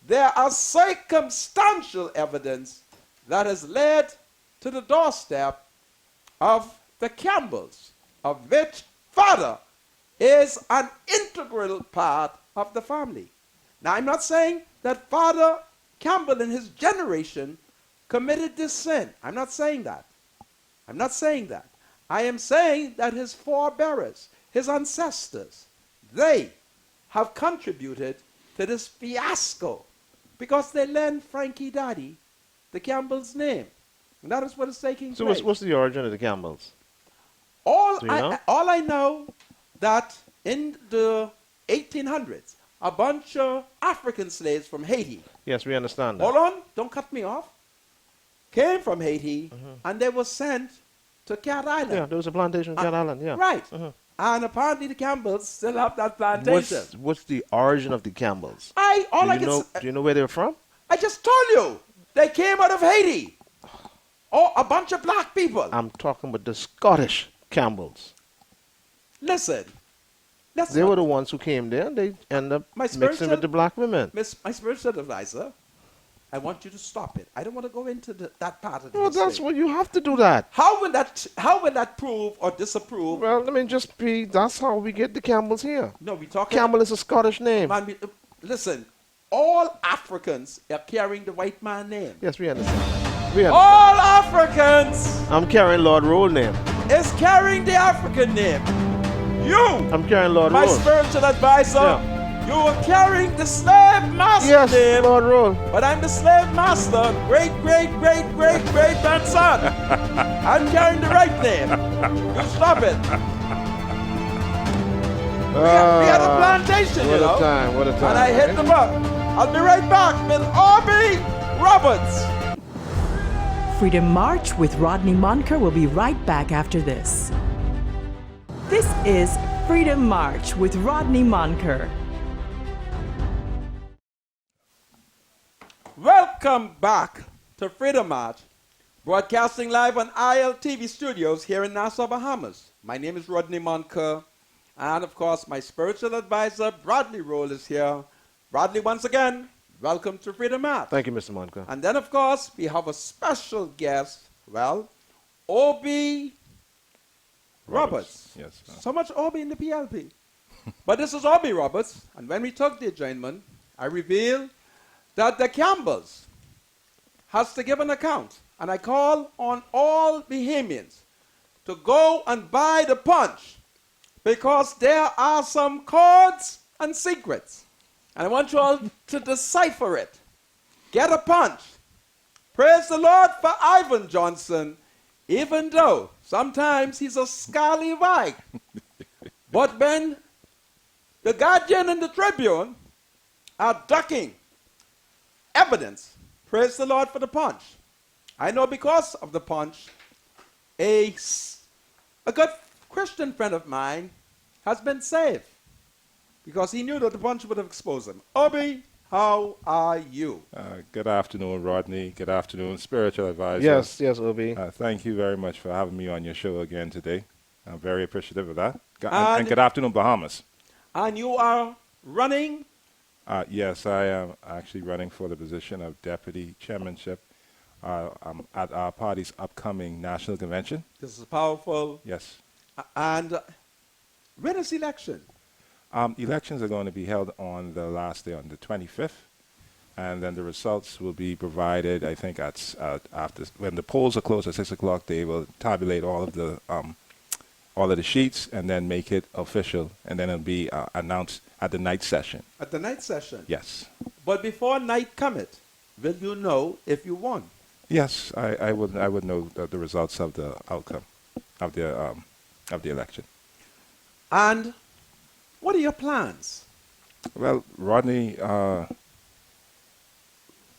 there are circumstantial evidence that has led to the doorstep of the Campbells, of which father is an integral part of the family. Now, I'm not saying that Father Campbell and his generation committed this sin. I'm not saying that. I'm not saying that. I am saying that his forebearers, his ancestors, they have contributed to this fiasco, because they lent Frankie Daddy the Campbell's name. And that is what is taking So place. what's the origin of the Campbells? All Do you know? all I know that in the 1800s, a bunch of African slaves from Haiti, Yes, we understand that. hold on, don't cut me off, came from Haiti, and they were sent to Cat Island. Yeah, there was a plantation in Cat Island, yeah. Right. And apparently the Campbells still have that plantation. What's the origin of the Campbells? Do Do you know where they're from? I just told you. They came out of Haiti. Oh, a bunch of black people. I'm talking about the Scottish Campbells. Listen. They were the ones who came there, and they end up My mixing spiritual- with the black women. My spiritual advisor, I want you to stop it. I don't want to go into that part of the Well, history. that's what you have to do that. How will that prove or disapprove? Well, that's how we get the Campbells here. No, we talking. Campbell is a Scottish name. Man, listen, all Africans are carrying the white man name. Yes, we understand. We understand. All Africans I'm carrying Lord Roll name. is carrying the African name. You, I'm carrying Lord my Roll. spiritual advisor, Yeah. You were carrying the slave master Yes, name, Lord Roll. but I'm the slave master, great, great, great, great, great grandson. I'm carrying the right name. You stop it. We had a plantation, What you a know. time, what a time. And I hit them up. I'll be right back with Obi Roberts. Freedom March with Rodney Monker will be right back after this. This is Freedom March with Rodney Monker. Welcome back to Freedom March, broadcasting live on ILTV studios here in Nassau, Bahamas. My name is Rodney Monker, and of course, my spiritual advisor, Bradley Roll, is here. Bradley, once again, welcome to Freedom March. Thank you, Mr. Monka. And then, of course, we have a special guest, Obi Roberts. Yes. So much Obi in the PLP. But this is Obi Roberts, and when we took the adjournment, I revealed that the Campbells has to give an account. And I call on all Bahamians to go and buy the punch, because there are some codes and secrets. And I want you all to decipher it. Get a punch. Praise the Lord for Ivan Johnson, even though sometimes he's a scallywag. But when the Guardian and the Tribune are ducking evidence, praise the Lord for the punch. I know because of the punch, a good Christian friend of mine has been saved because he knew that the punch would have exposed him. Obi, how are you? Good afternoon, Rodney. Good afternoon, spiritual advisor. Yes, Obi. Thank you very much for having me on your show again today. I'm very appreciative of that. And- And good afternoon, Bahamas. And you are running? Yes, I am actually running for the position of deputy chairmanship at our party's upcoming national convention. This is powerful. Yes. And when is the election? Elections are going to be held on the last day, on the 25th, and then the results will be provided. I think after when the polls are closed at 6 o'clock, they will tabulate all of the sheets and then make it official, and then it'll be announced at the night session. At the night session? Yes. But before night cometh, will you know if you won? Yes, I would know the results of the outcome of the election. And what are your plans? Well, Rodney,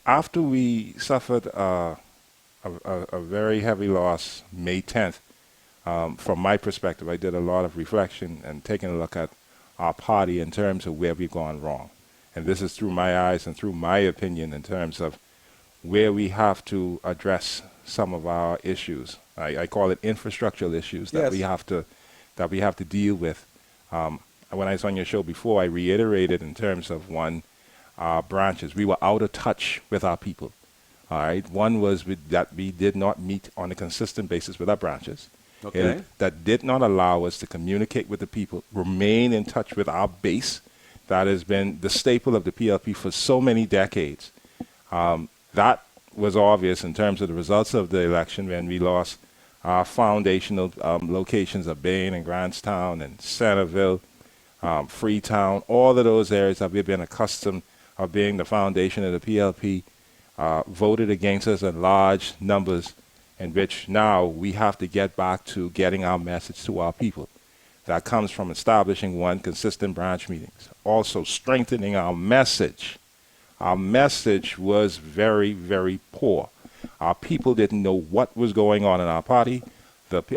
after we suffered a very heavy loss May 10th, from my perspective, I did a lot of reflection and taking a look at our party in terms of where we've gone wrong. And this is through my eyes and through my opinion in terms of where we have to address some of our issues. I call it infrastructural issues that Yes. we have to deal with. When I was on your show before, I reiterated in terms of our branches. We were out of touch with our people. All right. One was that we did not meet on a consistent basis with our branches. Okay. That did not allow us to communicate with the people, remain in touch with our base. That has been the staple of the PLP for so many decades. That was obvious in terms of the results of the election when we lost our foundational locations of Bain and Grantstown and Centerville, Freetown, all of those areas that we've been accustomed of being the foundation of the PLP, voted against us in large numbers, in which now we have to get back to getting our message to our people. That comes from establishing consistent branch meetings. Also strengthening our message. Our message was very, very poor. Our people didn't know what was going on in our party.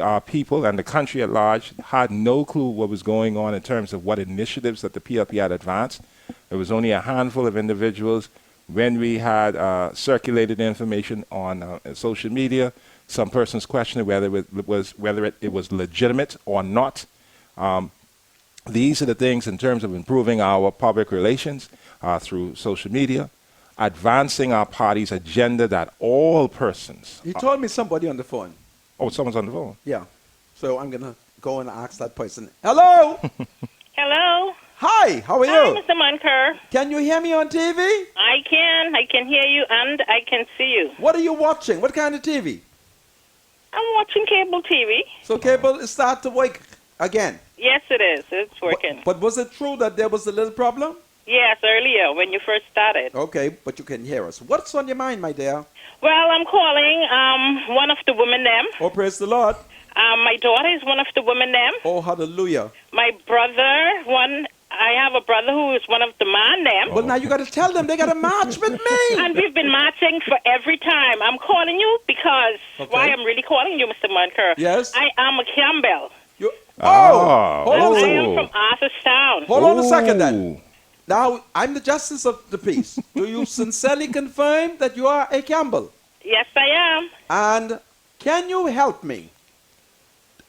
Our people and the country at large had no clue what was going on in terms of what initiatives that the PLP had advanced. There was only a handful of individuals. When we had circulated information on social media, some persons questioned whether it was legitimate or not. These are the things in terms of improving our public relations through social media, advancing our party's agenda that all persons. You told me somebody on the phone. Oh, someone's on the phone. Yeah. So I'm going to go and ask that person. Hello? Hello. Hi, how are Hi, you? Mr. Munker. Can you hear me on TV? I can hear you and I can see you. What are you watching? What kind of TV? I'm watching cable TV. So cable is start to work again. Yes, it is. It's working. But was it true that there was a little problem? Yes, earlier when you first started. Okay, but you can hear us. What's on your mind, my dear? Well, I'm calling one of the women them. Oh, praise the Lord. My daughter is one of the women them. Oh, hallelujah. My brother, I have a brother who is one of the man them. Well, now you got to tell them they got to march with me. And we've been marching for every time. I'm calling you because why I'm really calling you, Mr. Munker. Yes? I am a Campbell. You, Ah, hold on a I second. am from Arthurstown. Hold on a second then. Ooh. Now, I'm the justice of the peace. Do you sincerely confirm that you are a Campbell? Yes, I am. And can you help me?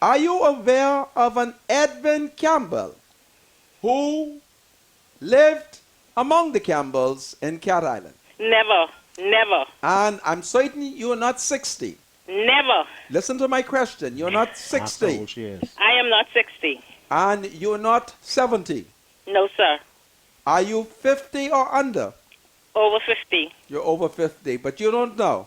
Are you aware of an Edwin Campbell who lived among the Campbells in Cat Island? Never. And I'm certain you are not 60. Never. Listen to my question. You're not That's how 60. old she is. I am not 60. And you're not 70. No, sir. Are you 50 or under? Over 50. You're over 50, but you don't know.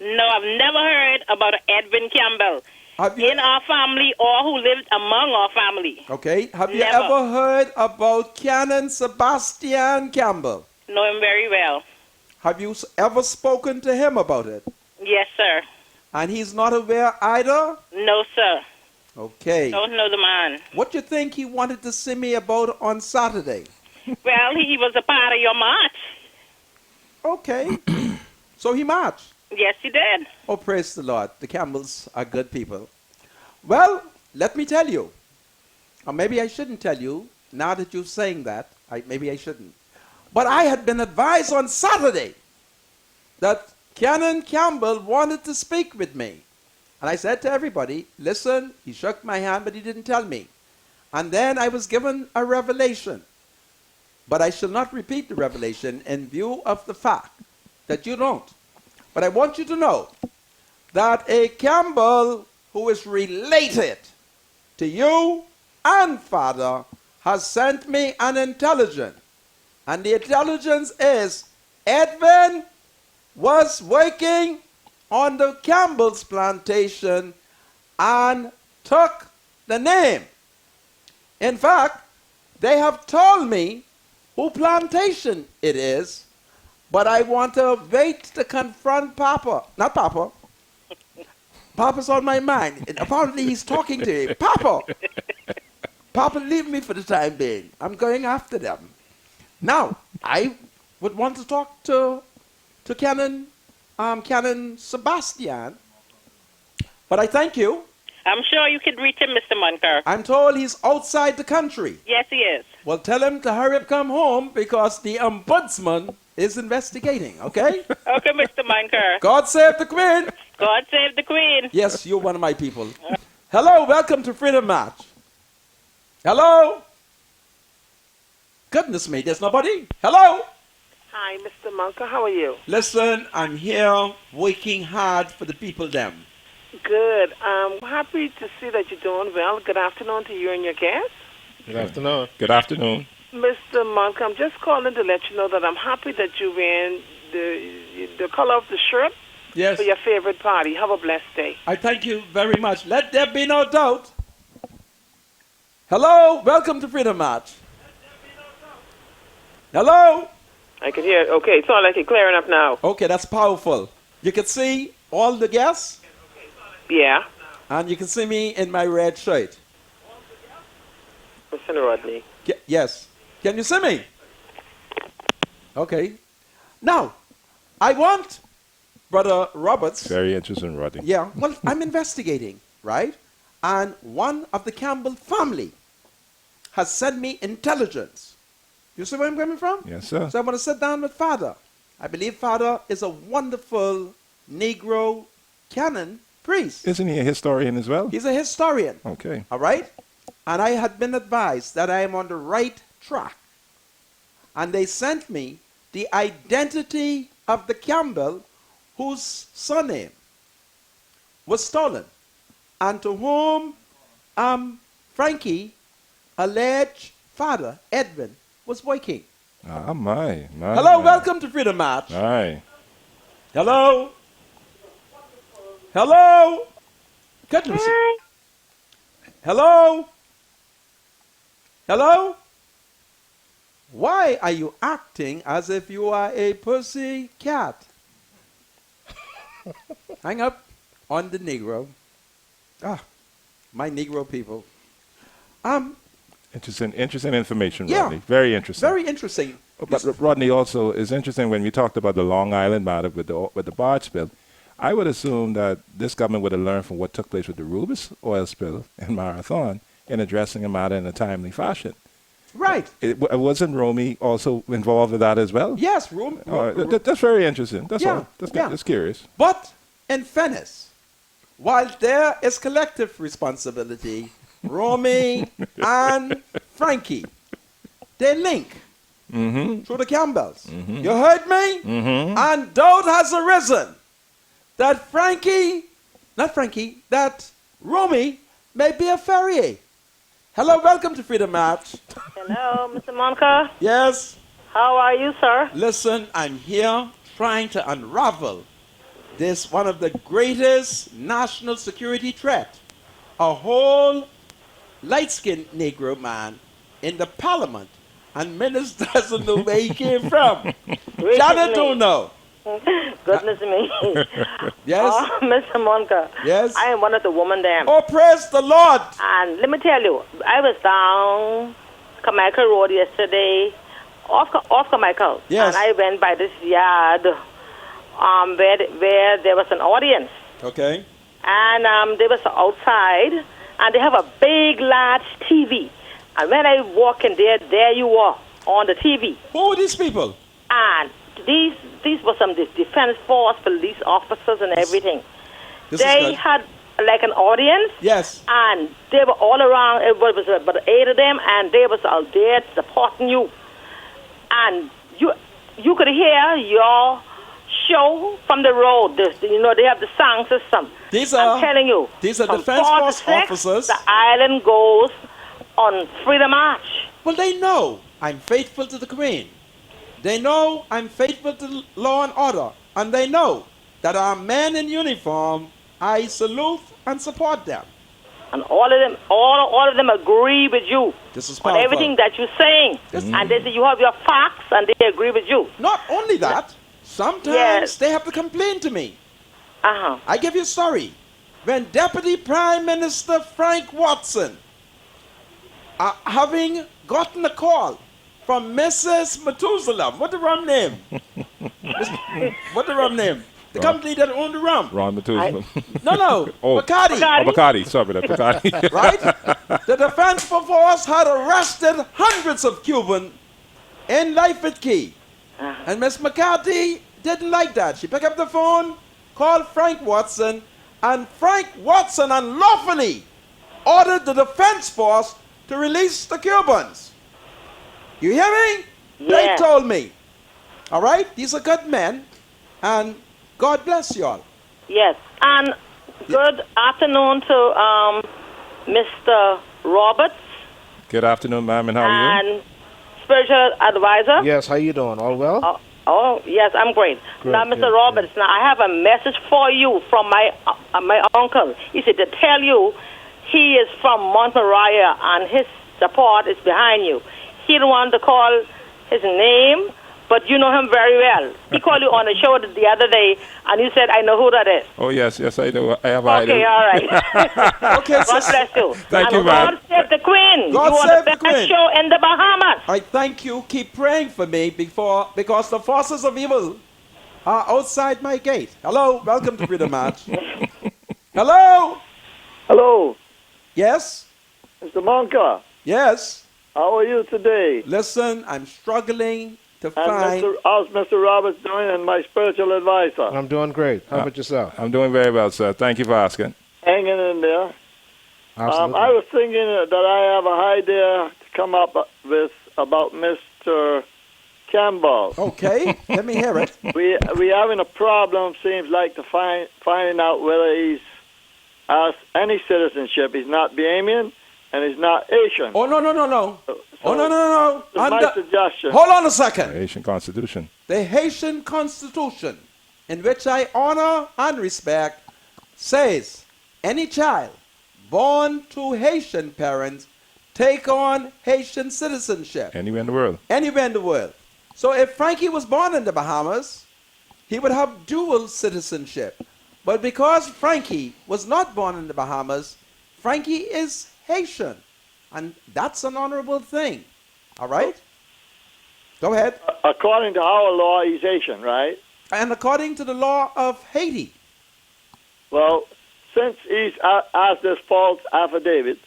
No, I've never heard about Edwin Campbell Have you, in our family or who lived among our family. okay. Have you Never. ever heard about Canon Sebastian Campbell? Know him very well. Have you ever spoken to him about it? Yes, sir. And he's not aware either? No, sir. Okay. Don't know the man. What do you think he wanted to see me about on Saturday? Well, he was a part of your march. Okay. So he marched. Yes, he did. Oh, praise the Lord. The Campbells are good people. Well, let me tell you. Or maybe I shouldn't tell you. Now that you're saying that, maybe I shouldn't. But I had been advised on Saturday that Canon Campbell wanted to speak with me. And I said to everybody, listen, he shook my hand, but he didn't tell me. And then I was given a revelation. But I shall not repeat the revelation in view of the fact that you don't. But I want you to know that a Campbell who is related to you and Father has sent me an intelligence. And the intelligence is Edwin was working on the Campbell's plantation and took the name. In fact, they have told me who plantation it is, but I want to wait to confront Papa. Not Papa. Papa's on my mind. And apparently he's talking to me. Papa! Papa, leave me for the time being. I'm going after them. Now, I would want to talk to Canon Sebastian, but I thank you. I'm sure you could reach him, Mr. Munker. I'm told he's outside the country. Yes, he is. Well, tell him to hurry up, come home, because the ombudsman is investigating, okay? Okay, Mr. Munker. God save the Queen. God save the Queen. Yes, you're one of my people. Hello, welcome to Freedom March. Hello? Goodness me, there's nobody. Hello? Hi, Mr. Munker. How are you? Listen, I'm here working hard for the people them. Good. I'm happy to see that you're doing well. Good afternoon to you and your guests. Good afternoon. Good afternoon. Mr. Munker, I'm just calling to let you know that I'm happy that you're wearing the color of the shirt Yes, for your favorite party. Have a blessed day. I thank you very much. Let there be no doubt. Hello, welcome to Freedom March. Hello? I can hear it. Okay, it's all like it's clearing up now. Okay, that's powerful. You can see all the guests, Yeah. and you can see me in my red shirt. Mr. Rodney. Yes. Can you see me? Okay. Now, I want Brother Roberts. Very interesting, Rodney. Yeah, well, I'm investigating, right? And one of the Campbell family has sent me intelligence. You see where I'm coming from? Yes, sir. So I'm going to sit down with Father. I believe Father is a wonderful Negro canon priest. Isn't he a historian as well? He's a historian, Okay. all right? And I had been advised that I am on the right track. And they sent me the identity of the Campbell whose surname was stolen and to whom Frankie, alleged father, Edwin, was working. Ah, my. Hello, my. welcome to Freedom March. Aye. Hello? Hello? Goodness. Hello? Hello? Why are you acting as if you are a pussy cat? Hang up on the Negro. Ah, my Negro people. Interesting information, Yeah. Rodney. Very interesting. Very interesting. But Rodney, also is interesting when we talked about the Long Island matter with the barge spill. I would assume that this government would have learned from what took place with the Rubis oil spill in Marathon in addressing a matter in a timely fashion. Right. Wasn't Romy also involved with that as well? Yes, All right. That's very interesting. That's Yeah, all. yeah. That's curious. But in fairness, while there is collective responsibility, Romy and Frankie, they link through the Campbells. You heard me? And doubt has arisen that that Romy may be a Ferrier. Hello, welcome to Freedom March. Hello, Mr. Monica. Yes, How are you, sir? listen, I'm here trying to unravel this one of the greatest national security threat. A whole light-skinned Negro man in the parliament, and minister doesn't know where he came from. Janet don't know. Goodness me. Yes? Oh, Mr. Monica. Yes? I am one of the women there. Oh, praise the Lord. And let me tell you, I was down Carmichael Road yesterday, off Carmichael. Yes. And I went by this yard where there was an audience. Okay. And they was outside, and they have a big, large TV. And when I walk in there you are on the TV. Who are these people? And these were some defense force, police officers, and everything. This is They good. had like an audience, Yes. and they were all around. It was about 8 of them, and they was out there supporting you. And you could hear your show from the road. They have the sound system. These I'm are telling you. these are from defense 4 to force 6, officers. The island goes on Freedom March. Well, they know I'm faithful to the Queen. They know I'm faithful to law and order. And they know that our men in uniform, I salute and support them. And all of them agree with you This is on powerful. everything that you're saying. And they say you have your facts, and they agree with you. Not only that, sometimes Yes. they have to complain to me. Uh-huh. I give you a story. When Deputy Prime Minister Frank Watson, having gotten a call from Mrs. Methuselah, what the rum name? What the rum name? The company that owned the rum. Ron Methuselah. No, Oh. Bacardi. Oh, Bacardi. Sorry about that. Bacardi. Right? The Defense Force had arrested hundreds of Cubans in Lyford Key. And Miss McCarthy didn't like that. She picked up the phone, called Frank Watson, and Frank Watson unlawfully ordered the Defense Force to release the Cubans. You hear me? They Yeah. told me. All right? These are good men, and God bless you all. Yes. And good afternoon to Mr. Roberts Good afternoon, ma'am, and how are you? and spiritual advisor. Yes, how you doing? All well? Oh, yes, I'm great. Good, Now, Mr. good, Roberts, now I have a message for you from my uncle. He said to tell you he is from Montmoriah and his support is behind you. He didn't want to call his name, but you know him very well. He called you on the show the other day, and you said, I know who that is. Oh, yes, I do. I have Okay, all right. Okay, God sis. bless you. Thank and you, man. God save the Queen. God you are save the the best Queen. show in the Bahamas. I thank you. Keep praying for me because the forces of evil are outside my gate. Hello, welcome to Freedom March. Hello. Hello, Yes. Mr. Monka. Yes. How are you today? Listen, I'm struggling to And find. how's Mr. Roberts doing and my spiritual advisor? I'm doing great. How about yourself? I'm doing very well, sir. Thank you for asking. Hanging in there. Absolutely. I was thinking that I have an idea to come up with about Mr. Campbell. Okay, let me hear it. We having a problem, seems like, to finding out whether he's has any citizenship. He's not Bahamian and he's not Asian. Oh, no. Oh, no. That's my suggestion. Hold on a second. Haitian Constitution. The Haitian Constitution, in which I honor and respect, says any child born to Haitian parents take on Haitian citizenship Anywhere in the world. anywhere in the world. So if Frankie was born in the Bahamas, he would have dual citizenship. But because Frankie was not born in the Bahamas, Frankie is Haitian. And that's an honorable thing. All right? Go ahead. According to our law, he's Haitian, right? And according to the law of Haiti, Well, since he's asked this false affidavit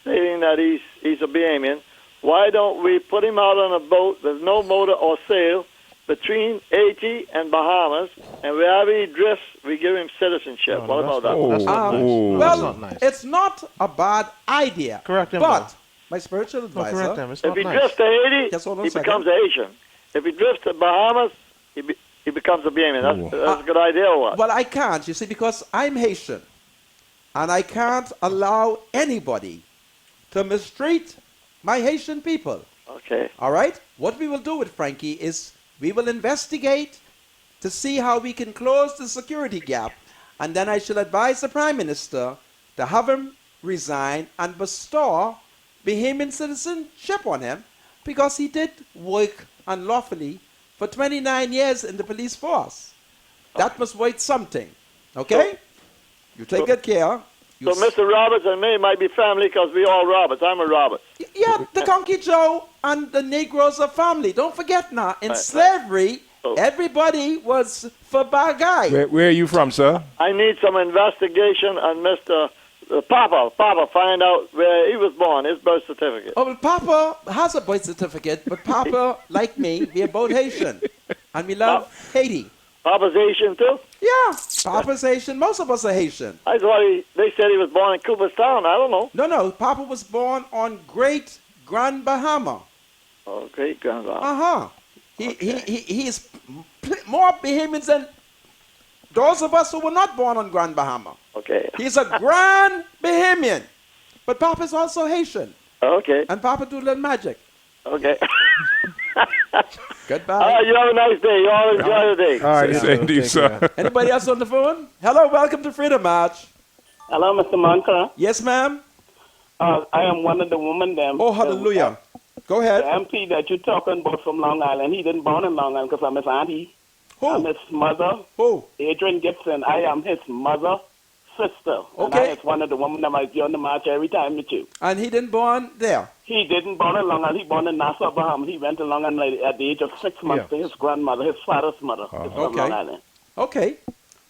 stating that he's a Bahamian, why don't we put him out on a boat with no motor or sail between Haiti and Bahamas, and wherever he drifts, we give him citizenship? No, What about that? That's not nice. No, well, that's not nice. it's not a bad idea. Correct him, But though. my spiritual No, advisor, correct them. It's If not he nice. drifts to Haiti, Just hold on a he second. becomes a Haitian. If he drifts to Bahamas, he becomes a Bahamian. That's a good idea or what? well, I can't, you see, because I'm Haitian. And I can't allow anybody to mistreat my Haitian people. Okay. All right? What we will do with Frankie is we will investigate to see how we can close the security gap. And then I shall advise the Prime Minister to have him resign and bestow Bahamian citizenship on him because he did work unlawfully for 29 years in the police force. That must wait something. Okay? You take good care. You So Mr. Roberts and me might be family because we all Roberts. I'm a Roberts. Yeah, the Conky Joe and the Negroes are family. Don't forget now, in Right. slavery, Oh. everybody was for Bagay. Where are you from, sir? I need some investigation on Mr. Papa. Papa, find out where he was born, his birth certificate. Oh, well, Papa has a birth certificate, but Papa, like me, we are both Haitian. And we love Haiti. Papa's Asian too? Yeah, Papa's Haitian. Most of us are Haitian. I thought they said he was born in Cooperstown. I don't know. No, Papa was born on Great Grand Bahama. Oh, great grandfather. Uh-huh. He is more Bahamians than those of us who were not born on Grand Bahama. Okay. He's a Grand Bahamian. But Papa's also Haitian. Okay. And Papa do little magic. Okay. Goodbye. All right, you have a nice day. You all enjoy the day. All right, Same to you, sir. Anybody else on the phone? Hello, welcome to Freedom March. Hello, Mr. Monka. Yes, ma'am? I am one of the women them. Oh, hallelujah. Go The ahead. MP that you're talking about from Long Island, he didn't born in Long Island because I'm his auntie. I'm Who? his mother, Who? Adrian Gibson. I am his mother, sister. And Okay. I is one of the women that might be on the march every time with you. And he didn't born there. He didn't born in Long Island. He born in Nassau, Bahamas. He went to Long Island at the age of 6 months to his grandmother, his father's mother, is from Okay. Long Island. Okay.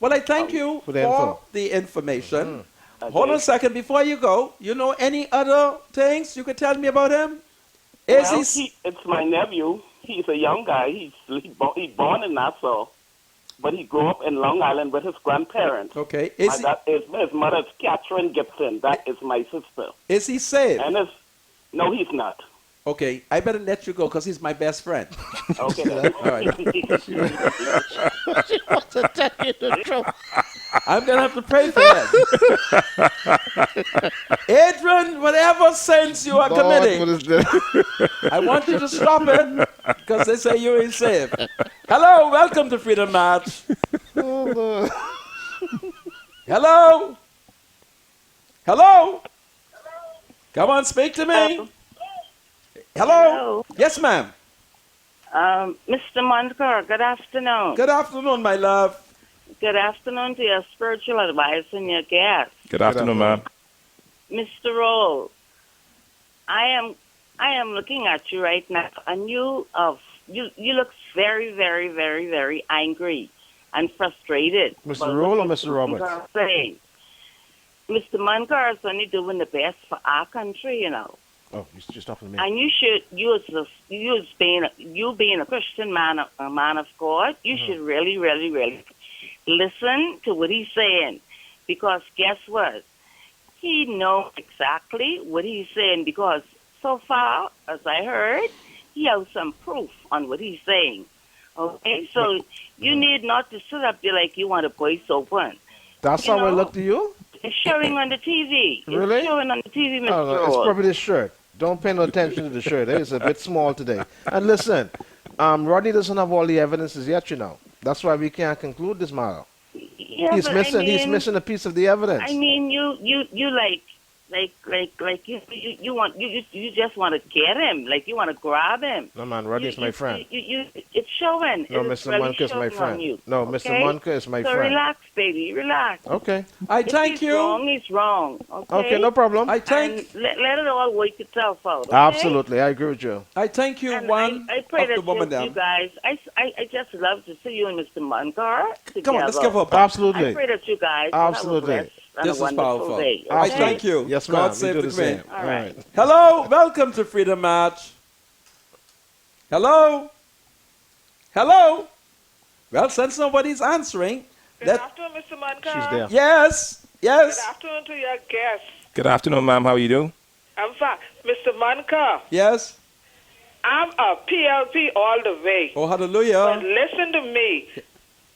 Well, I thank you for the info. the information. Okay. Hold on a second. Before you go, you know any other things you could tell me about him? Is Well, he... it's my nephew. He's a young guy. He born in Nassau, but he grew up in Long Island with his grandparents. Okay. His mother is Catherine Gibson. That is my sister. Is he saved? And no, he's not. Okay. I better let you go because he's my best friend. Okay. Then. All right. To tell you the truth. I'm going to have to pray for him. Adrian, whatever sins you are Lord, committing, what is this? I want you to stop it because they say you ain't saved. Hello, welcome to Freedom March. Oh, Lord. Hello? Hello? Come on, speak to me. Hello? Yes, ma'am. Mr. Montcur, good afternoon. Good afternoon, my love. Good afternoon to your spiritual advisor and your guest. Good afternoon, ma'am. Mr. Roll, I am looking at you right now, and you look very, very, very, very angry and frustrated. Mr. Roll or Mr. Roberts? Saying. Mr. Munkar is only doing the best for our country, you know. Oh, you just talking to me. And you should, you being a Christian man, a man of God, you should really, really, really listen to what he's saying, because guess what? He knows exactly what he's saying, because so far, as I heard, he has some proof on what he's saying. Okay, so you need not to sit up there like you want to voice open. That's how I look to you? It's showing on the TV. Really? It's showing on the TV, Mr. Oh, no, it's Roll. probably this shirt. Don't pay no attention to the shirt. It's a bit small today. And listen, Rodney doesn't have all the evidences yet, you know. That's why we can't conclude this matter. Yeah, He's but missing. I mean, He's missing a piece of the evidence. I mean, you like you want you just want to get him, like you want to grab him. No, man, Rodney's my friend. It's showing. No, It is Mr. really Monica is my showing on friend. you, No, Mr. okay? Monica is my so friend. relax, baby, relax. Okay. I If thank he's you. wrong, he's wrong. Okay. Okay, no problem. I thank. And let it all work itself out. Okay? Absolutely, I agree with you. I thank you. And One I pray of the that woman you them. guys, I just love to see you and Mr. Munkar together. Come on, let's give her a bump. I Absolutely. pray that you guys Absolutely. have a blessed and This a is wonderful powerful. day. I Okay? thank you. Yes, God ma'am. We save do the the same. Queen. All right. Hello, welcome to Freedom March. Hello? Hello? Well, since nobody's answering, Good let afternoon, Mr. Manka. She's there. yes, Good yes, afternoon to your guests. Good afternoon, ma'am. How are you doing? I'm fine. Mr. Manka, yes. I'm a PLP all the way. Oh, But hallelujah. listen to me.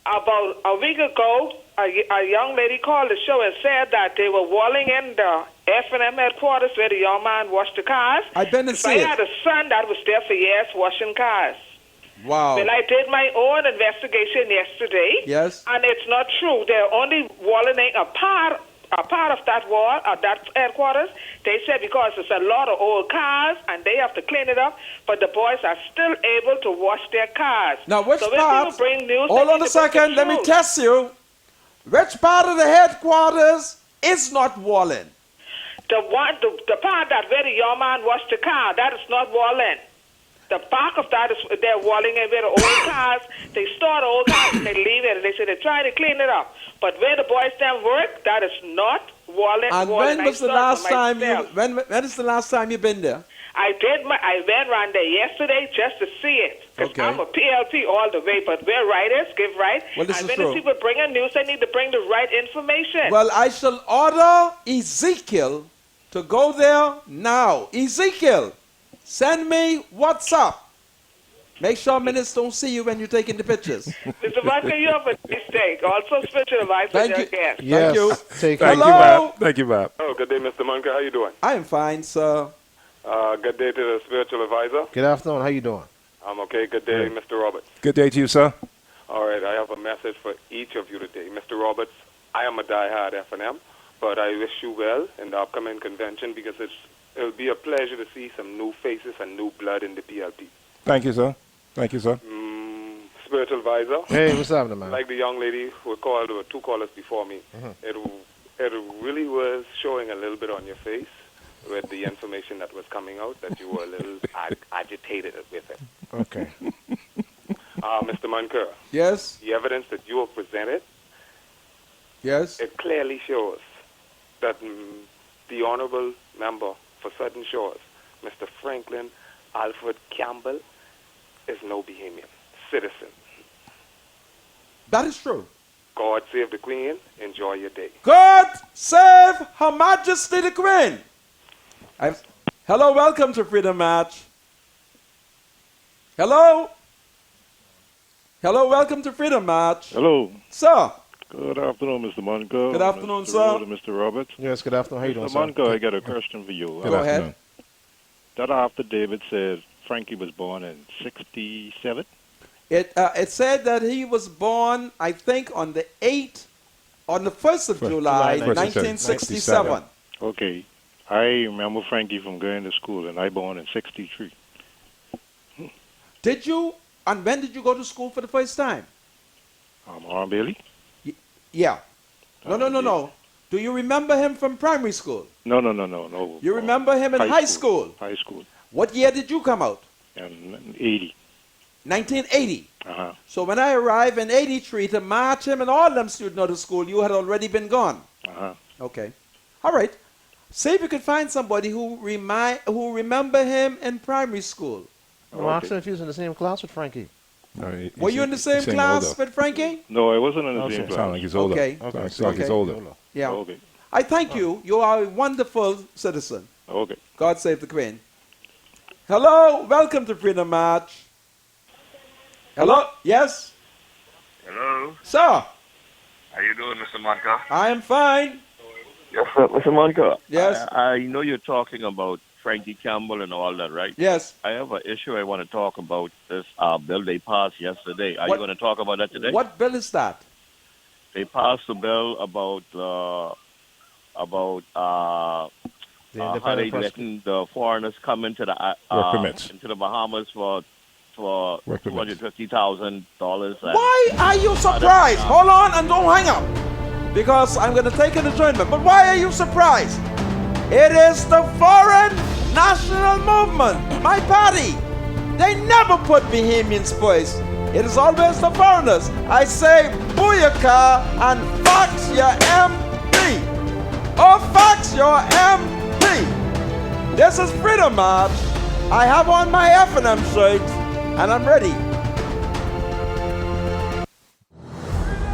About a week ago, a young lady called the show and said that they were walling in the F&M headquarters where the young man washed the cars. I've been to So see I had it. a son that was there for years washing cars. Wow. Well, I did my own investigation yesterday. Yes. And it's not true. They're only walling a part of that wall, that headquarters. They said because it's a lot of old cars and they have to clean it up, but the boys are still able to wash their cars. Now, which so when part? people bring news, Hold they on need a to bring the second. Let me truth. test you. Which part of the headquarters is not walling? The part that where the young man washed the car, that is not walling. The back of that is they're walling in where the old cars, they store the old cars and they leave it and they say they're trying to clean it up. But where the boys then work, that is not walling. And walling. when was I the saw it last for time you? myself. When is the last time you been there? I went around there yesterday just to see it. 'Cause Okay. I'm a PLP all the way, but we're writers, give right. Well, this and is when true. the people bring in news, they need to bring the right information. Well, I shall order Ezekiel to go there now. Ezekiel, send me WhatsApp. Make sure ministers don't see you when you're taking the pictures. Mr. Bunker, you have a nice day. Also, spiritual advice Thank with you. your guest. Yes. Thank you. Take Thank care. you, Hello? ma'am. Thank you, ma'am. Oh, good day, Mr. Munker. How you doing? I am fine, sir. Good day to the spiritual advisor. Good afternoon. How you doing? I'm okay. Good day, Mr. Roberts. Good day to you, sir. All right, I have a message for each of you today. Mr. Roberts, I am a diehard F&M, but I wish you well in the upcoming convention because it'll be a pleasure to see some new faces and new blood in the PLP. Thank you, sir. Thank you, sir. Spiritual advisor. Hey, what's happening, man? Like the young lady who called, there were two callers before me. It really was showing a little bit on your face with the information that was coming out that you were a little agitated with it. Okay. Mr. Munker, Yes, the evidence that you have presented, yes. it clearly shows that the honorable member for Southern Shores, Mr. Franklin Alfred Campbell, is no Bahamian citizen. That is true. God save the Queen. Enjoy your day. God save Her Majesty the Queen. Hello, welcome to Freedom March. Hello? Hello, welcome to Freedom March. Hello. Sir, Good afternoon, Mr. Mungo. Good afternoon, Mr. sir. Road and Mr. Roberts. Yes, good afternoon. How you doing, Mr. sir? Mungo, I got a question for you. go ahead. That after David said Frankie was born in 67? It said that he was born, I think, on the 1st of July, July 1967. Okay. I remember Frankie from going to school, and I born in 63. Did you, and when did you go to school for the first time? Arm Bailey? Yeah. No. Do you remember him from primary school? No. You remember him in high school? High school. What year did you come out? And 80. 1980. Uh-huh. So when I arrived in 83 to march him and all them students out of school, you had already been gone. Uh-huh. Okay. All right. See if you could find somebody who remember him in primary school. Well, ask him if he was in the same class with Frankie. Were you in the same class with Frankie? No, I wasn't in the same Sound class. like he's older. Okay. Sounds like he's older. Yeah. Okay. I thank you. You are a wonderful citizen. Okay. God save the Queen. Hello. Welcome to Freedom March. Hello. Yes. Hello. Sir. How you doing, Mr. Monka? I am fine. Yes, sir, Mr. Monka. Yes. I know you're talking about Frankie Campbell and all that, right? Yes. I have an issue I want to talk about. This bill they passed yesterday. Are What- you going to talk about that today? What bill is that? They passed a bill about how they letting the foreigners come into the Work permits. into the Bahamas for Work permits. $250,000. Why are you surprised? Hold on and don't hang up. Because I'm going to take an adjournment. But why are you surprised? It is the Foreign National Movement, my party. They never put Bahamians first. It is always the foreigners. I say booyaka and fax your MP. Or fax your MP. This is Freedom March. I have on my F&M shirt and I'm ready.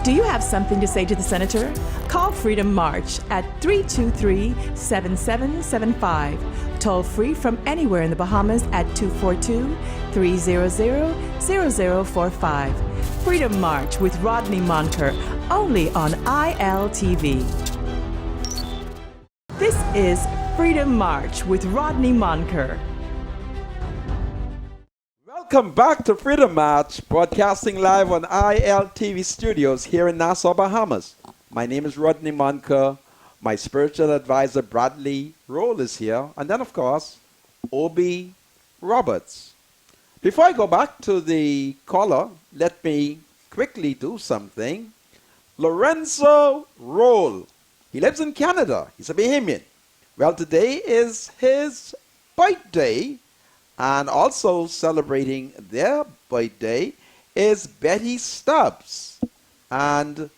Do you have something to say to the senator? Call Freedom March at 323-7775. Toll free from anywhere in the Bahamas at 242-300-0045. Freedom March with Rodney Monker, only on ILTV. This is Freedom March with Rodney Monker. Welcome back to Freedom March, broadcasting live on ILTV studios here in Nassau, Bahamas. My name is Rodney Monker. My spiritual advisor, Bradley Roll, is here. And then, of course, Obi Roberts. Before I go back to the caller, let me quickly do something. Lorenzo Roll. He lives in Canada. He's a Bahamian. Well, today is his birthday. And also celebrating their birthday is Betty Stubbs. And,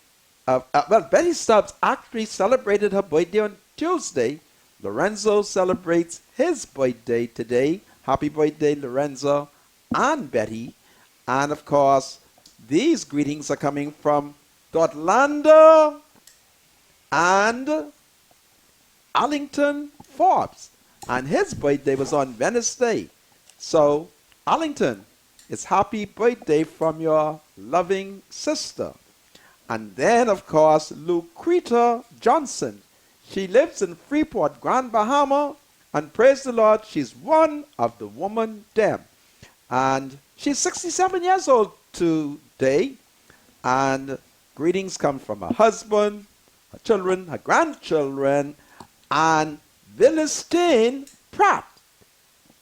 Betty Stubbs actually celebrated her birthday on Tuesday. Lorenzo celebrates his birthday today. Happy birthday, Lorenzo and Betty. And, of course, these greetings are coming from Dortlander and Arlington Forbes. And his birthday was on Wednesday. So, Arlington, it's happy birthday from your loving sister. And then, of course, Lucreta Johnson. She lives in Freeport, Grand Bahama, and praise the Lord, she's one of the woman them. And she's 67 years old today. And greetings come from her husband, her children, her grandchildren, and Philistine Pratt.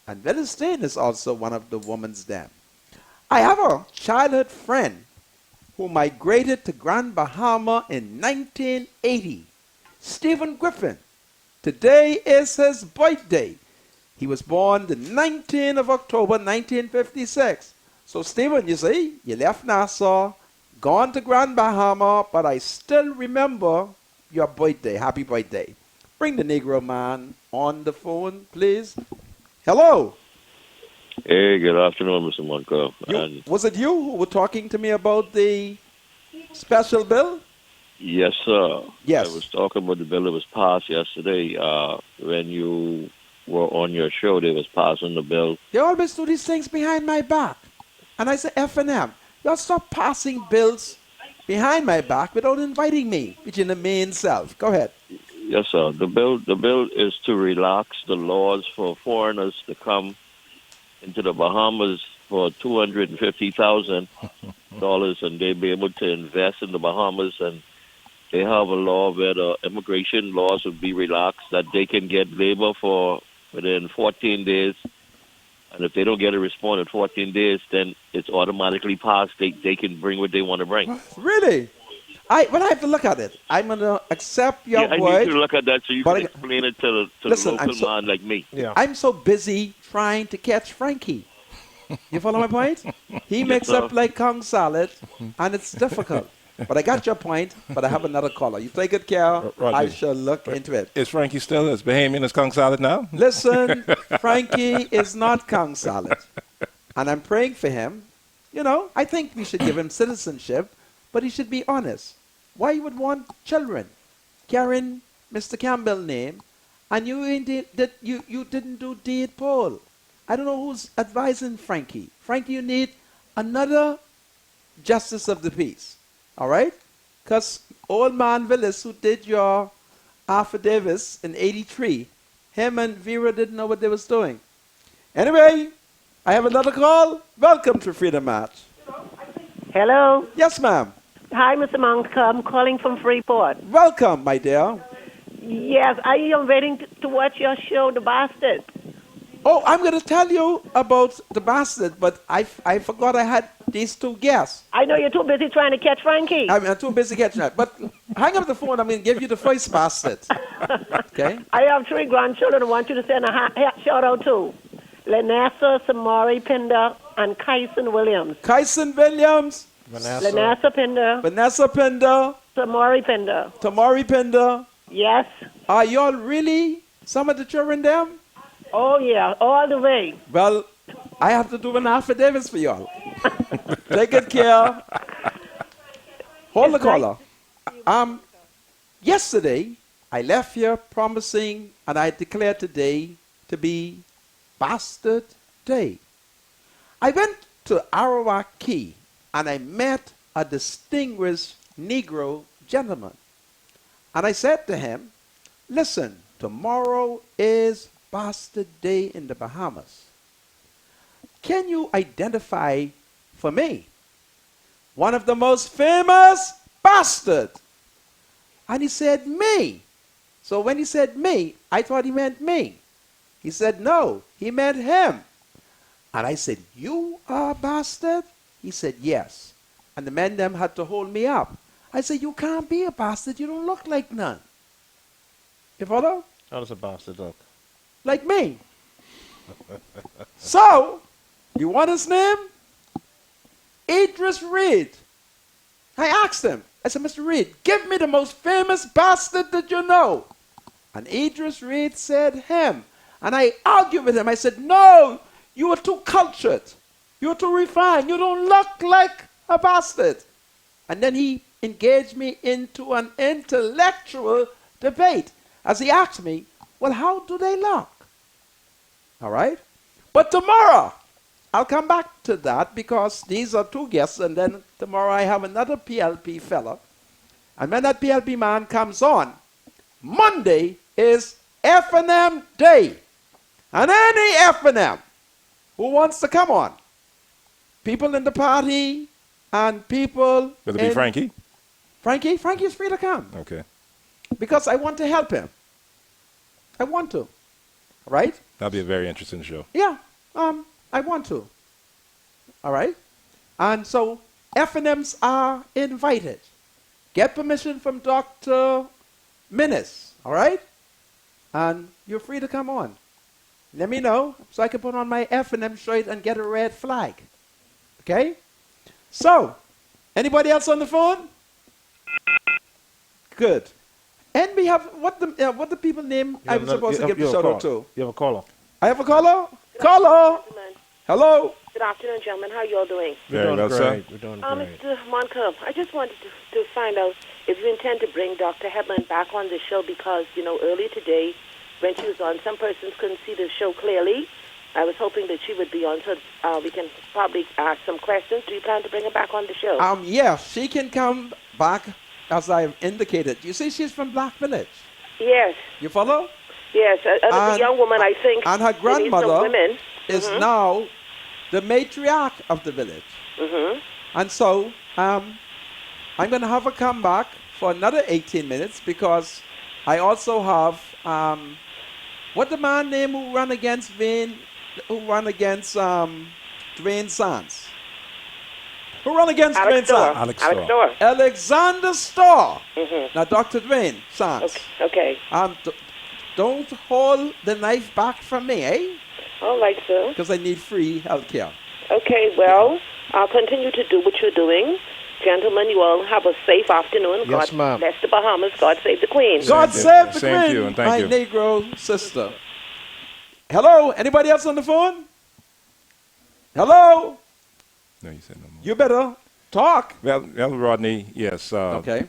And Philistine is also one of the woman's them. I have a childhood friend who migrated to Grand Bahama in 1980, Stephen Griffin. Today is his birthday. He was born the 19th of October, 1956. So, Stephen, you see, you left Nassau, gone to Grand Bahama, but I still remember your birthday. Happy birthday. Bring the Negro man on the phone, please. Hello. Hey, good afternoon, Mr. Monker. Was it you who were talking to me about the special bill? Yes, sir. Yes. I was talking about the bill that was passed yesterday. When you were on your show, they was passing the bill. They always do these things behind my back. And I say, F&M, y'all stop passing bills behind my back without inviting me, which in the main self. Go ahead. Yes, sir. The bill is to relax the laws for foreigners to come into the Bahamas for $250,000, and they be able to invest in the Bahamas. And they have a law where the immigration laws would be relaxed, that they can get labor for within 14 days. And if they don't get a response in 14 days, then it's automatically passed. They can bring what they want to bring. Really? I have to look at it. I'm going to accept your word. I need you to look at that so you can explain it to the local man like me. Yeah. I'm so busy trying to catch Frankie. You follow my point? He makes up like Kong salad, and it's difficult. But I got your point, but I have another caller. You take good care. I shall look into it. Is Frankie still as Bahamian as Kong salad now? Listen, Frankie is not Kong salad. And I'm praying for him. You know, I think we should give him citizenship, but he should be honest. Why you would want children carrying Mr. Campbell's name, and you didn't do deed poll? I don't know who's advising Frankie. Frankie, you need another justice of the peace, all right? Because old man Willis, who did your affidavits in 83, him and Vera didn't know what they was doing. Anyway, I have another call. Welcome to Freedom March. Hello. Yes, ma'am. Hi, Mr. Monk. I'm calling from Freeport. Welcome, my dear. Yes, I am waiting to watch your show, The Bastard. Oh, I'm going to tell you about the bastard, but I forgot I had these two guests. I know you're too busy trying to catch Frankie. I'm too busy catching that. But hang up the phone. I'm going to give you the first bastard. Okay? I have 3 grandchildren I want you to send a shout out to. Lanessa Samari Pinder and Kyson Williams. Kyson Williams. Lanessa Pinder. Vanessa Pinder. Samari Pinder. Tamari Pinder. Yes. Are y'all really some of the children them? Oh, yeah, all the way. Well, I have to do an affidavit for y'all. Take good care. Hold the caller. Yesterday, I left here promising, and I declare today to be Bastard Day. I went to Arawak Key, and I met a distinguished Negro gentleman. And I said to him, listen, tomorrow is Bastard Day in the Bahamas. Can you identify for me one of the most famous bastard? And he said, me. So when he said me, I thought he meant me. He said, no, he meant him. And I said, you are a bastard? He said, yes. And the men them had to hold me up. I said, you can't be a bastard. You don't look like none. You follow? How does a bastard look? Like me. So, you want his name? Idris Reed. I asked him, I said, Mr. Reed, give me the most famous bastard that you know. And Idris Reed said him. And I argued with him. I said, no, you are too cultured. You are too refined. You don't look like a bastard. And then he engaged me into an intellectual debate as he asked me, well, how do they look? All right? But tomorrow, I'll come back to that because these are 2 guests, and then tomorrow I have another PLP fella. And when that PLP man comes on, Monday is F&M Day. And any F&M who wants to come on, people in the party and people... Will it be Frankie? Frankie is free to come. Okay. Because I want to help him. I want to. Right? That'll be a very interesting show. Yeah, I want to. All right? And so F&Ms are invited. Get permission from Dr. Minnis, all right? And you're free to come on. Let me know so I can put on my F&M shirt and get a red flag. Okay? So, anybody else on the phone? Good. And we have, what the people name I'm supposed to give the shout out to? You have a caller. I have a caller? Caller! Hello? Good afternoon, gentlemen. How are you all doing? Very well, sir. We're doing great. Mr. Monka, I just wanted to find out if you intend to bring Dr. Hebman back on the show because, earlier today when she was on, some persons couldn't see the show clearly. I was hoping that she would be on so we can probably ask some questions. Do you plan to bring her back on the show? Yeah, she can come back as I've indicated. You see, she's from Black Village. Yes. You follow? Yes, a young woman, I think. And her grandmother women. is now the matriarch of the village. And so I'm going to have her come back for another 18 minutes because I also have, what the man name who ran against Dwayne Sands? Who ran against Dwayne Sands? Alex Starr. Alexander Starr. Now, Dr. Dwayne Sands. Okay. Don't hold the knife back from me, eh? All right, sir. Because I need free health care. Okay, well, I'll continue to do what you're doing. Gentlemen, you all have a safe afternoon. Yes, God ma'am. bless the Bahamas. God save the Queen. God save the Same to Queen, you, and thank my you. Negro sister. Hello? Anybody else on the phone? Hello? No, you said no more. You better talk. Well, Rodney, yes. Okay.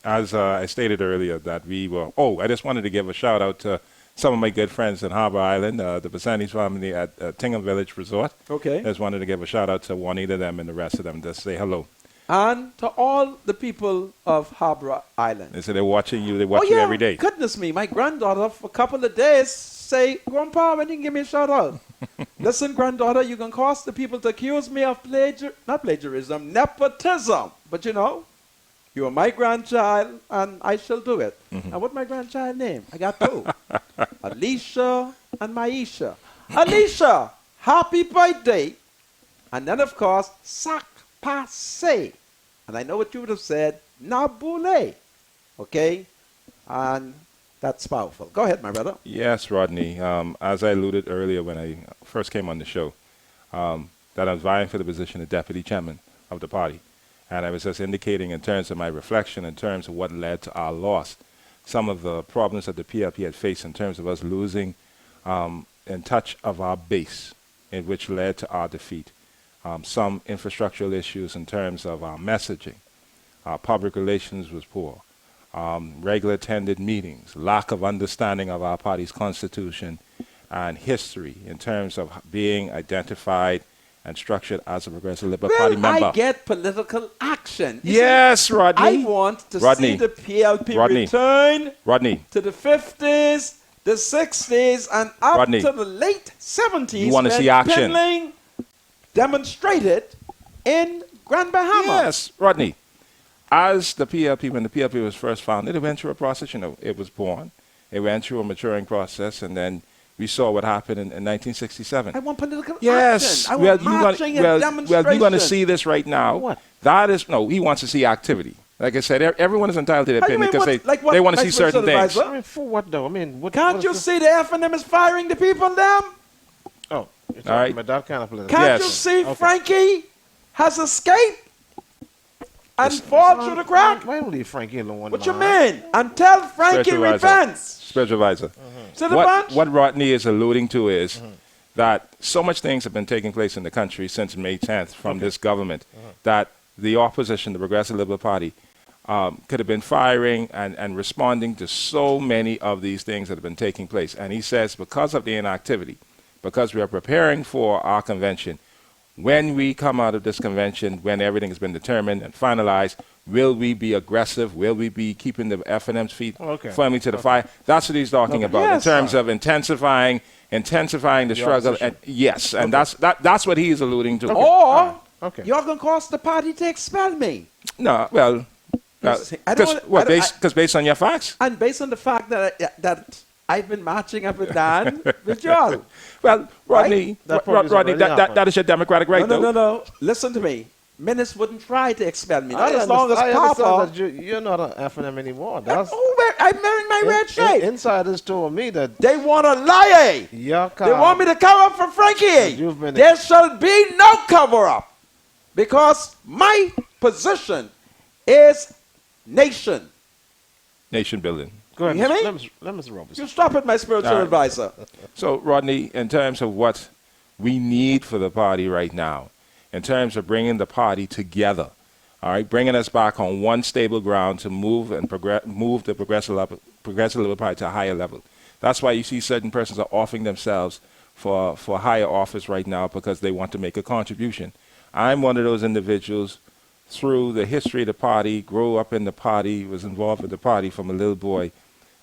As I stated earlier, that we were. Oh, I just wanted to give a shout out to some of my good friends in Harbor Island, the Basanis family at Tingham Village Resort. Okay. I just wanted to give a shout out to Juanita, them, and the rest of them. Just say hello. And to all the people of Harbor Island. They say they're watching you. They watch you every day. Goodness me. My granddaughter, for a couple of days, say, Grandpa, when you can give me a shout out? Listen, granddaughter, you can cause the people to accuse me of not plagiarism, nepotism. But you You are my grandchild, and I shall do it. And what my grandchild name? I got two. Alicia and Maisha. Alicia, happy birthday. And then, of course, sac passe. And I know what you would have said, Nabule. Okay? And that's powerful. Go ahead, my brother. Yes, Rodney. As I alluded earlier when I first came on the show, that I'm vying for the position of deputy chairman of the party. And I was just indicating in terms of my reflection, in terms of what led to our loss, some of the problems that the PLP had faced in terms of us losing in touch of our base, in which led to our defeat. Some infrastructural issues in terms of our messaging. Our public relations was poor. Regular attended meetings, lack of understanding of our party's constitution and history in terms of being identified and structured as a Progressive Liberal Party member. I get political action. Yes, Rodney. I want to see the PLP return to the 50s, the 60s, and up to the late 70s. You want to see action. Pinling demonstrated in Grand Bahama. Yes, Rodney. As the PLP, when the PLP was first founded, it went through a process. You know, it was born. It went through a maturing process, and then we saw what happened in 1967. I want political yes. action. I want marching and demonstration. Well, you're going to see this right now. What? That is, no, he wants to see activity. Like I said, everyone is entitled to their opinion because they want to see certain things. I mean, for what, though? I mean, what? Can't you see the FNM is firing the people, them? Oh, you're all right. about that kind of political. Can't you see Frankie has escaped and fall through the crack? Why don't leave Frankie alone? What you mean? Until Frankie repents. Spiritual advisor. To the bunch? What Rodney is alluding to is that so much things have been taking place in the country since May 10th from this government that the opposition, the Progressive Liberal Party, could have been firing and responding to so many of these things that have been taking place. And he says because of the inactivity, because we are preparing for our convention, when we come out of this convention, when everything has been determined and finalized, will we be aggressive? Will we be keeping the FNM's feet firmly to the fire? That's what he's talking about in terms of intensifying the struggle. And yes, and that's what he's alluding to. Or you're going to cause the party to expel me. No, well, because based on your facts? And based on the fact that I've been marching up and down with y'all. Well, Rodney, Rodney, that is your democratic right, though. No. Listen to me. Ministers wouldn't try to expel me. Not as long as Papa. You're not an FNM anymore. I'm wearing my red shirt. Insiders told me that they want to lie. They want me to cover up for Frankie. There shall be no cover up because my position is nation building. Go ahead, you hear me? Let Mr. Roberts. You stop it, my spiritual advisor. So, Rodney, in terms of what we need for the party right now, in terms of bringing the party together, all right, bringing us back on one stable ground to move and move the Progressive Liberal Party to a higher level. That's why you see certain persons are offering themselves for higher office right now because they want to make a contribution. I'm one of those individuals through the history of the party, grew up in the party, was involved with the party from a little boy.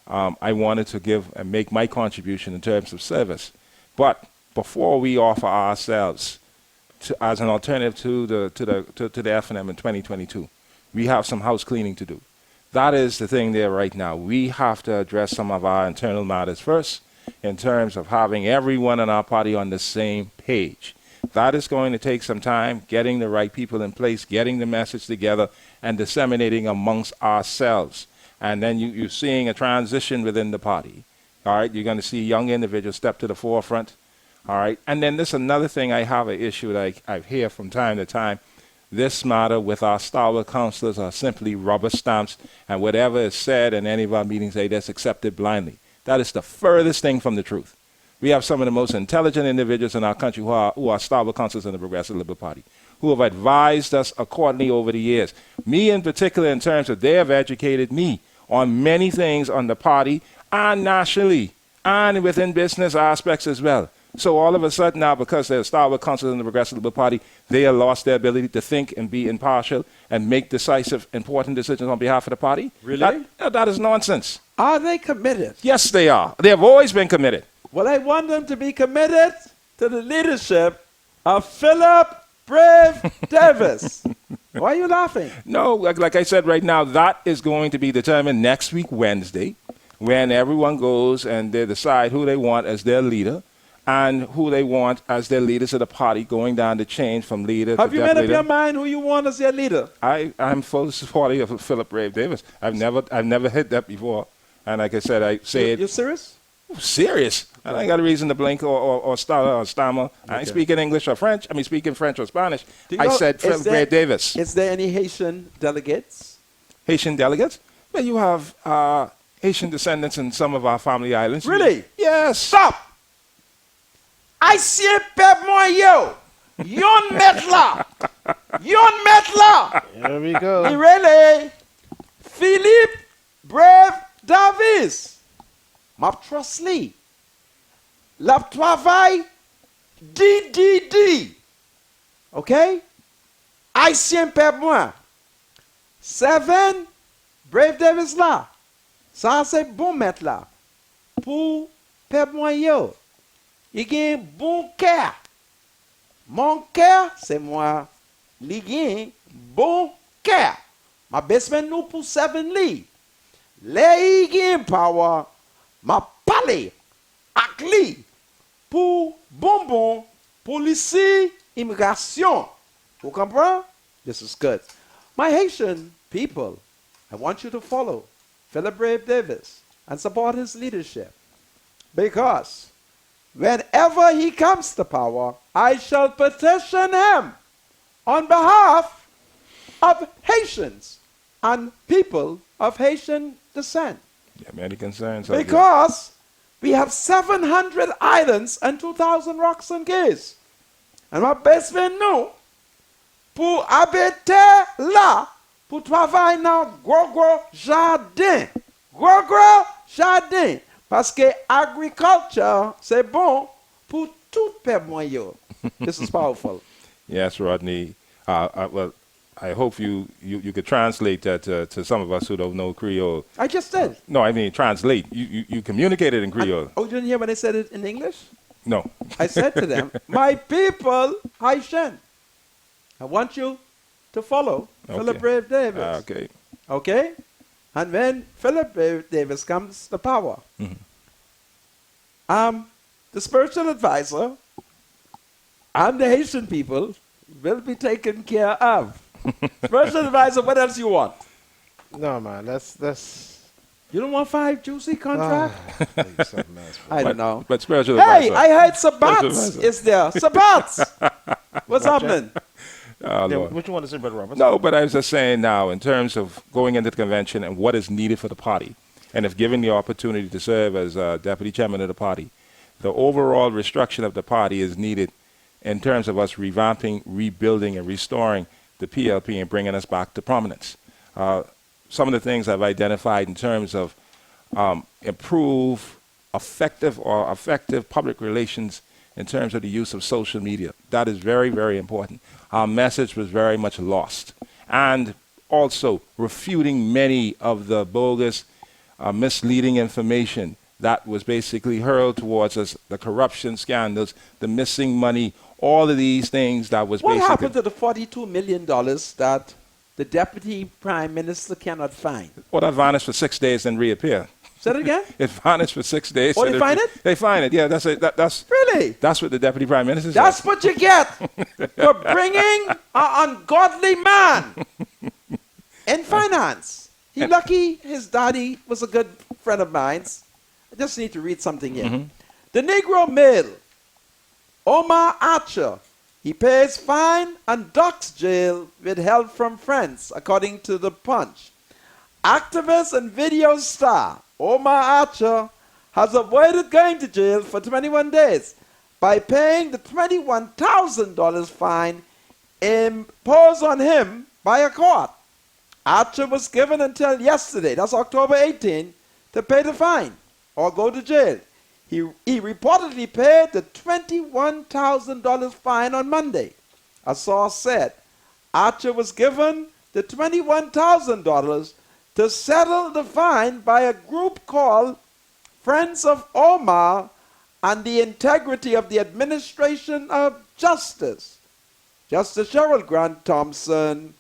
I wanted to give and make my contribution in terms of service. But before we offer ourselves as an alternative to the FNM in 2022, we have some house cleaning to do. That is the thing there right now. We have to address some of our internal matters first in terms of having everyone in our party on the same page. That is going to take some time, getting the right people in place, getting the message together, and disseminating amongst ourselves. And then you're seeing a transition within the party. All right, you're going to see young individuals step to the forefront. All right, and then this is another thing I have an issue that I hear from time to time. This matter with our stalwart councillors are simply rubber stamps, and whatever is said in any of our meetings, they just accept it blindly. That is the furthest thing from the truth. We have some of the most intelligent individuals in our country who are stalwart councillors in the Progressive Liberal Party, who have advised us accordingly over the years. Me in particular, in terms of they have educated me on many things on the party and nationally and within business aspects as well. So all of a sudden now, because they're stalwart councillors in the Progressive Liberal Party, they have lost their ability to think and be impartial and make decisive, important decisions on behalf of the party. Really? That is nonsense. Are they committed? Yes, they are. They have always been committed. Well, I want them to be committed to the leadership of Philip Brave Davis. Why are you laughing? No, like I said right now, that is going to be determined next week, Wednesday, when everyone goes and they decide who they want as their leader and who they want as their leaders of the party, going down the chain from leader Have to you deputy made up your leader. mind who you want as your leader? I'm full supporter of Philip Brave Davis. I've never hit that before. And like I said, I say it. You're serious? Serious. And I ain't got a reason to blink or stutter or stammer. I ain't speaking English or French. I mean, speaking French or Spanish. Do you I know- said Philip Brave Davis. Is there any Haitian delegates? Haitian delegates? Well, you have Haitian descendants in some of our family islands. Really? Yes. Stop! Haïtien peuple moi yo! Yon met là! Yon met là! Here we go. Irele! Philippe Brave Davis! Map trust li. Lap travail DDD. OK? Haïtien peuple moi. 7 Brave Davis là. Ça c'est bon mettre là. Pour peuple moi yo. Il y a un bon cœur. Mon cœur, c'est moi. Il y a un bon cœur. Ma basement nous pour 7 li. Les y a power. Ma parler avec lui pour bonbon, police, immigration. Vous comprenez? This is good. My Haitian people, I want you to follow Philip Brave Davis and support his leadership. Because whenever he comes to power, I shall petition him on behalf of Haitians and people of Haitian descent. Yeah, many concerns. Because we have 700 islands and 2,000 rocks and cays. And my best friend know, pour habiter là, pour travailler dans gros jardin. Gros jardin. Parce que agriculture, c'est bon pour tout peuple moyen. This is powerful. Yes, Rodney. Well, I hope you could translate that to some of us who don't know Creole. I just did. No, I mean translate. You communicated in Creole. Oh, you didn't hear when I said it in English? No. I said to them, my people, Haitian, I want you to follow Philip Brave Davis. Okay. Okay? And when Philip Brave Davis comes to power, the spiritual advisor and the Haitian people will be taken care of. Spiritual advisor, what else you want? No, man, that's. You don't want 5 juicy contract? I don't know. But spiritual Hey, advisor. I heard Spiritual Sabats advisor. is there. Sabats! What's happening? Oh, Lord. What you want to say, Brother Roberts? No, but I was just saying now, in terms of going into the convention and what is needed for the party, and if given the opportunity to serve as deputy chairman of the party, the overall restructuring of the party is needed in terms of us revamping, rebuilding, and restoring the PLP and bringing us back to prominence. Some of the things I've identified in terms of improve effective public relations in terms of the use of social media. That is very, very important. Our message was very much lost. And also refuting many of the bogus, misleading information that was basically hurled towards us, the corruption scandals, the missing money, all of these things that was What basically... happened to the $42 million that the deputy prime minister cannot find? Well, that vanished for 6 days and reappeared. Say that again? It vanished for 6 days. Oh, and they find it? They find it, yeah. That's it. That's Really? That's what the deputy prime minister said. That's what you get for bringing an ungodly man in finance. He lucky his daddy was a good friend of mine. I just need to read something here. The Negro male, Omar Archer, he pays fine and ducks jail with help from friends, according to the Punch. Activist and video star Omar Archer has avoided going to jail for 21 days by paying the $21,000 fine imposed on him by a court. Archer was given until yesterday, that's October 18, to pay the fine or go to jail. He reportedly paid the $21,000 fine on Monday. A source said Archer was given the $21,000 to settle the fine by a group called Friends of Omar and the Integrity of the Administration of Justice. Justice Cheryl Grant Thompson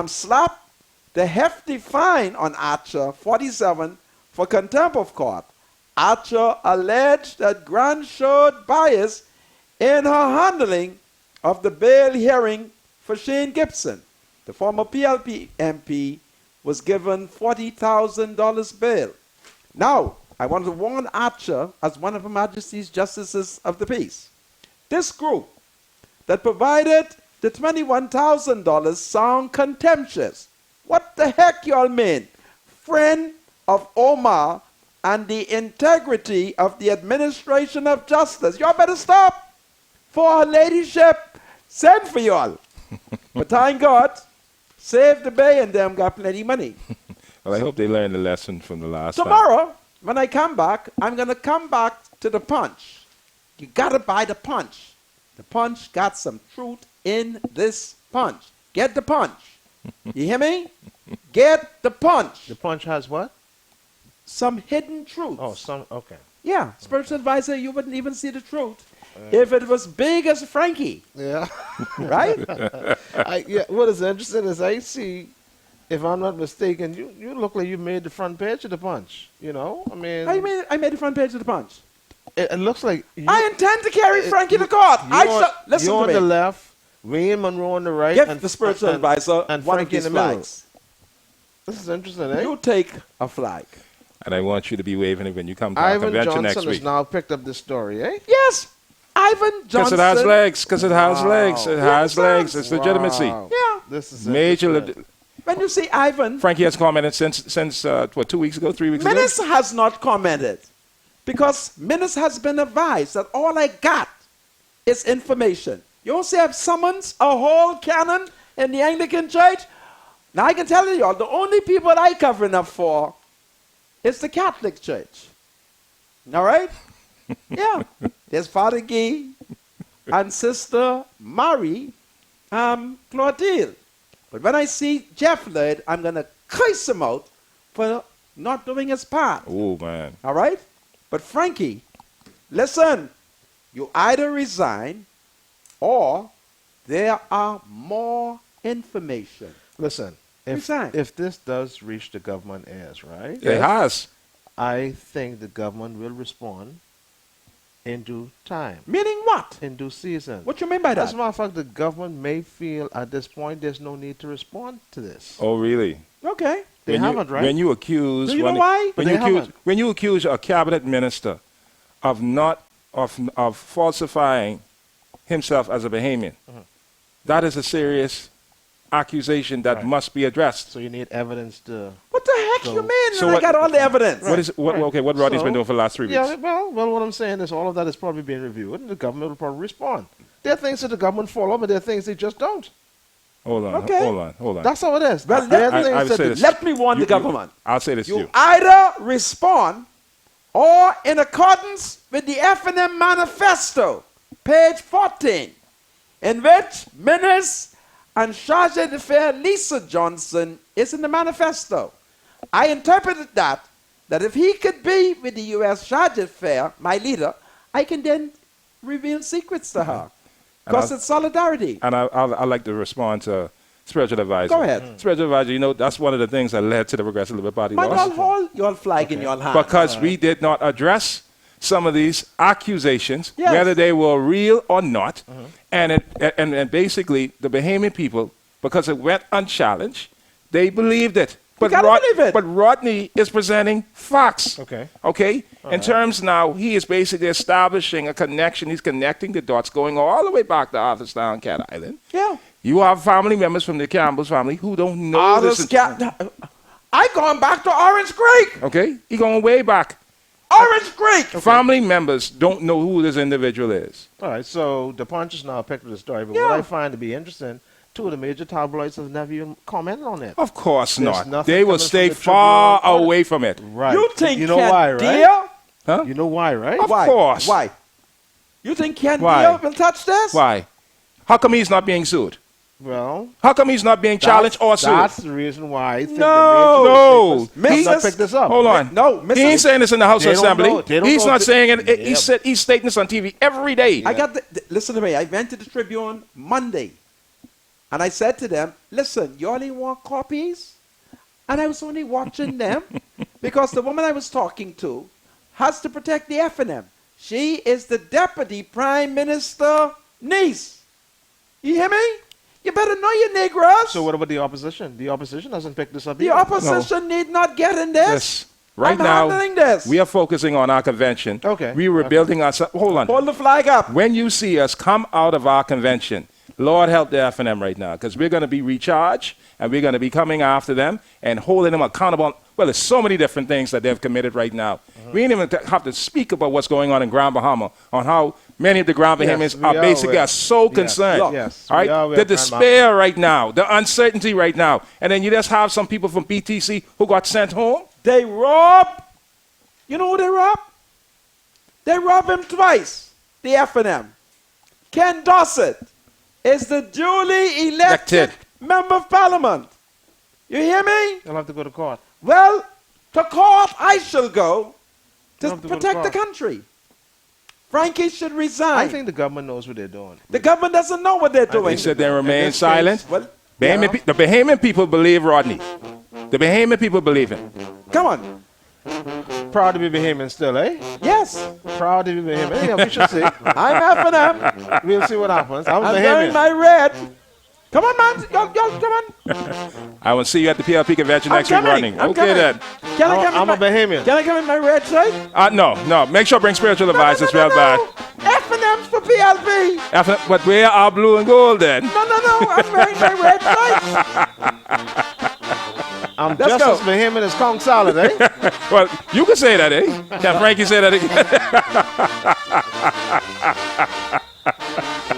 slapped the hefty fine on Archer, 47, for contempt of court. Archer alleged that Grant showed bias in her handling of the bail hearing for Shane Gibson. The former PLP MP was given $40,000 bail. Now, I want to warn Archer as one of Her Majesty's Justices of the Peace. This group that provided the $21,000 sound contemptuous. What the heck y'all mean? Friend of Omar and the integrity of the administration of justice. Y'all better stop. For her ladyship sent for y'all. But thank God, Save the Bay and them got plenty money. Well, I hope they learned the lesson from the last time. Tomorrow, when I come back, I'm going to come back to the Punch. You got to buy the Punch. The Punch got some truth in this Punch. Get the Punch. You hear me? Get the Punch. The Punch has what? Some hidden truth. Oh, okay. Yeah, spiritual advisor, you wouldn't even see the truth if it was big as Frankie. Yeah. Right? What is interesting is I see, if I'm not mistaken, you look like you made the front page of the Punch. You know, I mean, I made the front page of the Punch. It looks like I intend to carry Frankie to court. Listen you to on me. the left, Wayne Monroe on the right, Give and the spiritual advisor and one of Frankie in these the middle. flags. This is interesting, eh? You take a flag. And I want you to be waving it when you come to our Ivan convention Johnson next has week. now picked up this story, eh? Yes, Ivan Johnson. Because it has legs. Because it has legs. It has legs. It's legitimacy. Wow. Yeah. This is Major. When you see Ivan, Frankie has commented since what, 2 weeks ago, 3 weeks ago? Menace has not commented because Menace has been advised that all I got is information. You don't say I've summoned a whole canon in the Anglican Church. Now I can tell you all, the only people I covering up for is the Catholic Church. All right? Yeah. There's Father Guy and Sister Mary Claudille. But when I see Jeff Lloyd, I'm going to curse him out for not doing his part. Oh, man. All right? But Frankie, listen, you either resign or there are more information. Listen, if this does reach the government ears, right? It has. I think the government will respond in due time. Meaning what? In due season. What you mean by that? As a matter of fact, the government may feel at this point there's no need to respond to this. Oh, really? Okay. They haven't, right? When you accuse, Do you know why? When you accuse a cabinet minister of falsifying himself as a Bahamian, that is a serious accusation that must be addressed. So you need evidence to. What the heck you mean? So I got all the evidence. What Rodney's been doing for the last 3 weeks? Yeah, well, what I'm saying is all of that is probably being reviewed, and the government will probably respond. There are things that the government follow, but there are things they just don't. Hold on, Okay. hold on. That's how it is. Well, There are things that let me warn the government. I'll say this to You you. either respond or in accordance with the F&M Manifesto, page 14, in which Menace and Charge d'Affaires Lisa Johnson is in the manifesto. I interpreted that if he could be with the U.S. Charge d'Affaires, my leader, I can then reveal secrets to her. Because it's solidarity. And I'd like to respond to Spiritual Advisor. Go ahead. Spiritual Advisor, you know, that's one of the things that led to the Progressive Liberal Party But loss. y'all hold your flag in your hand. Because we did not address some of these accusations, Yes. whether they were real or not. And basically, the Bahamian people, because it went unchallenged, they believed it. But, believe it. but Rodney is presenting facts. Okay. Okay? In terms now, he is basically establishing a connection. He's connecting the dots going all the way back to Arthurstown, Cat Island. Yeah. You have family members from the Campbell's family who don't know this. I going back to Orange Creek. Okay? He going way back. Orange Creek. Family members don't know who this individual is. All right, so the Punch is now picked up the story, but Yeah. what I find to be interesting, two of the major tabloids have never even commented on it. Of course There's not. nothing They will coming stay from the far Tribune or away from it. Right. You think you know Ken why, right? Deal? Huh? You know why, right? Of Why? course. Why? You think Ken Why? Deal will touch this? Why? How come he's not being sued? Well, How come he's not being challenged or sued? that's the reason why I think No. the major newspapers have not Mrs. picked this up. Hold on. No, He ain't saying this in the House They of don't Assembly. know. They don't He's know not if saying it. Yep. He's stating this on TV every day. I got listen to me. I went to the Tribune Monday, And I said to them, listen, you only want copies? And I was only watching them because the woman I was talking to has to protect the FNM. She is the Deputy Prime Minister niece. You hear me? You better know your Negroes. So what about the opposition? The opposition hasn't picked this up The either. opposition need not get in this. Right I'm now, handling this. we are focusing on our convention. Okay. We were building our... Hold on. Hold the flag up. When you see us come out of our convention, Lord help the FNM right now, because we're going to be recharged, and we're going to be coming after them and holding them accountable. Well, there's so many different things that they've committed right now. We ain't even have to speak about what's going on in Grand Bahama, on how many of the Grand Bahamians are basically so concerned. Yes, all right? The despair right now, the uncertainty right now. And then you just have some people from PTC who got sent home. They rob. You know who they rob? They rob him twice, the FNM. Ken Dossett is the duly elected member of parliament. You hear me? You'll have to go to court. Well, to court I shall go to You'll have to go to protect the court. country. Frankie should resign. I think the government knows what they're doing. The government doesn't know what they're doing. They said they remain silent. Well, The Bahamian people believe Rodney. The Bahamian people believe him. Come on. Proud to be Bahamian still, eh? Yes. Proud to be Bahamian. Yeah, we should see. I'm FNM. We'll see what happens. I'm I'm Bahamian. wearing my red. Come on, man. Y'all, come on. I will see you at the PLP convention I'm next week, coming. Rodney. I'm Okay, coming. then. Can I come I'm a Bahamian. Can I come in my red shirt? No. Make sure bring spiritual advice as well, bye. FNM's for PLP. But wear our blue and gold then. No. I'm wearing my red shirt. I'm Let's just go. as Bahamian as Kong Salad, eh? Well, you can say that, eh? Can Frankie say that again?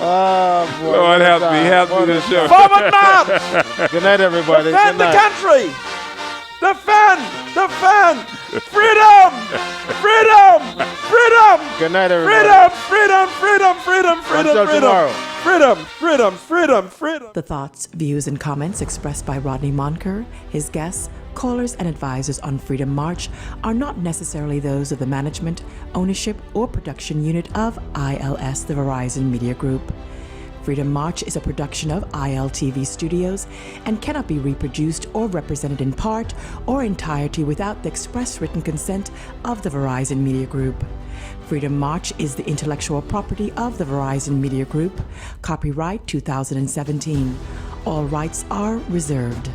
Oh, boy. Lord help me to show. Forward march. Good night, everybody. Defend Good the night. country. Defend. Freedom. Good night, everybody. Freedom. Until tomorrow. Freedom. The thoughts, views, and comments expressed by Rodney Monker, his guests, callers, and advisors on Freedom March are not necessarily those of the management, ownership, or production unit of ILS, the Verizon Media Group. Freedom March is a production of ILTV Studios and cannot be reproduced or represented in part or entirety without the express written consent of the Verizon Media Group. Freedom March is the intellectual property of the Verizon Media Group. Copyright 2017. All rights are reserved.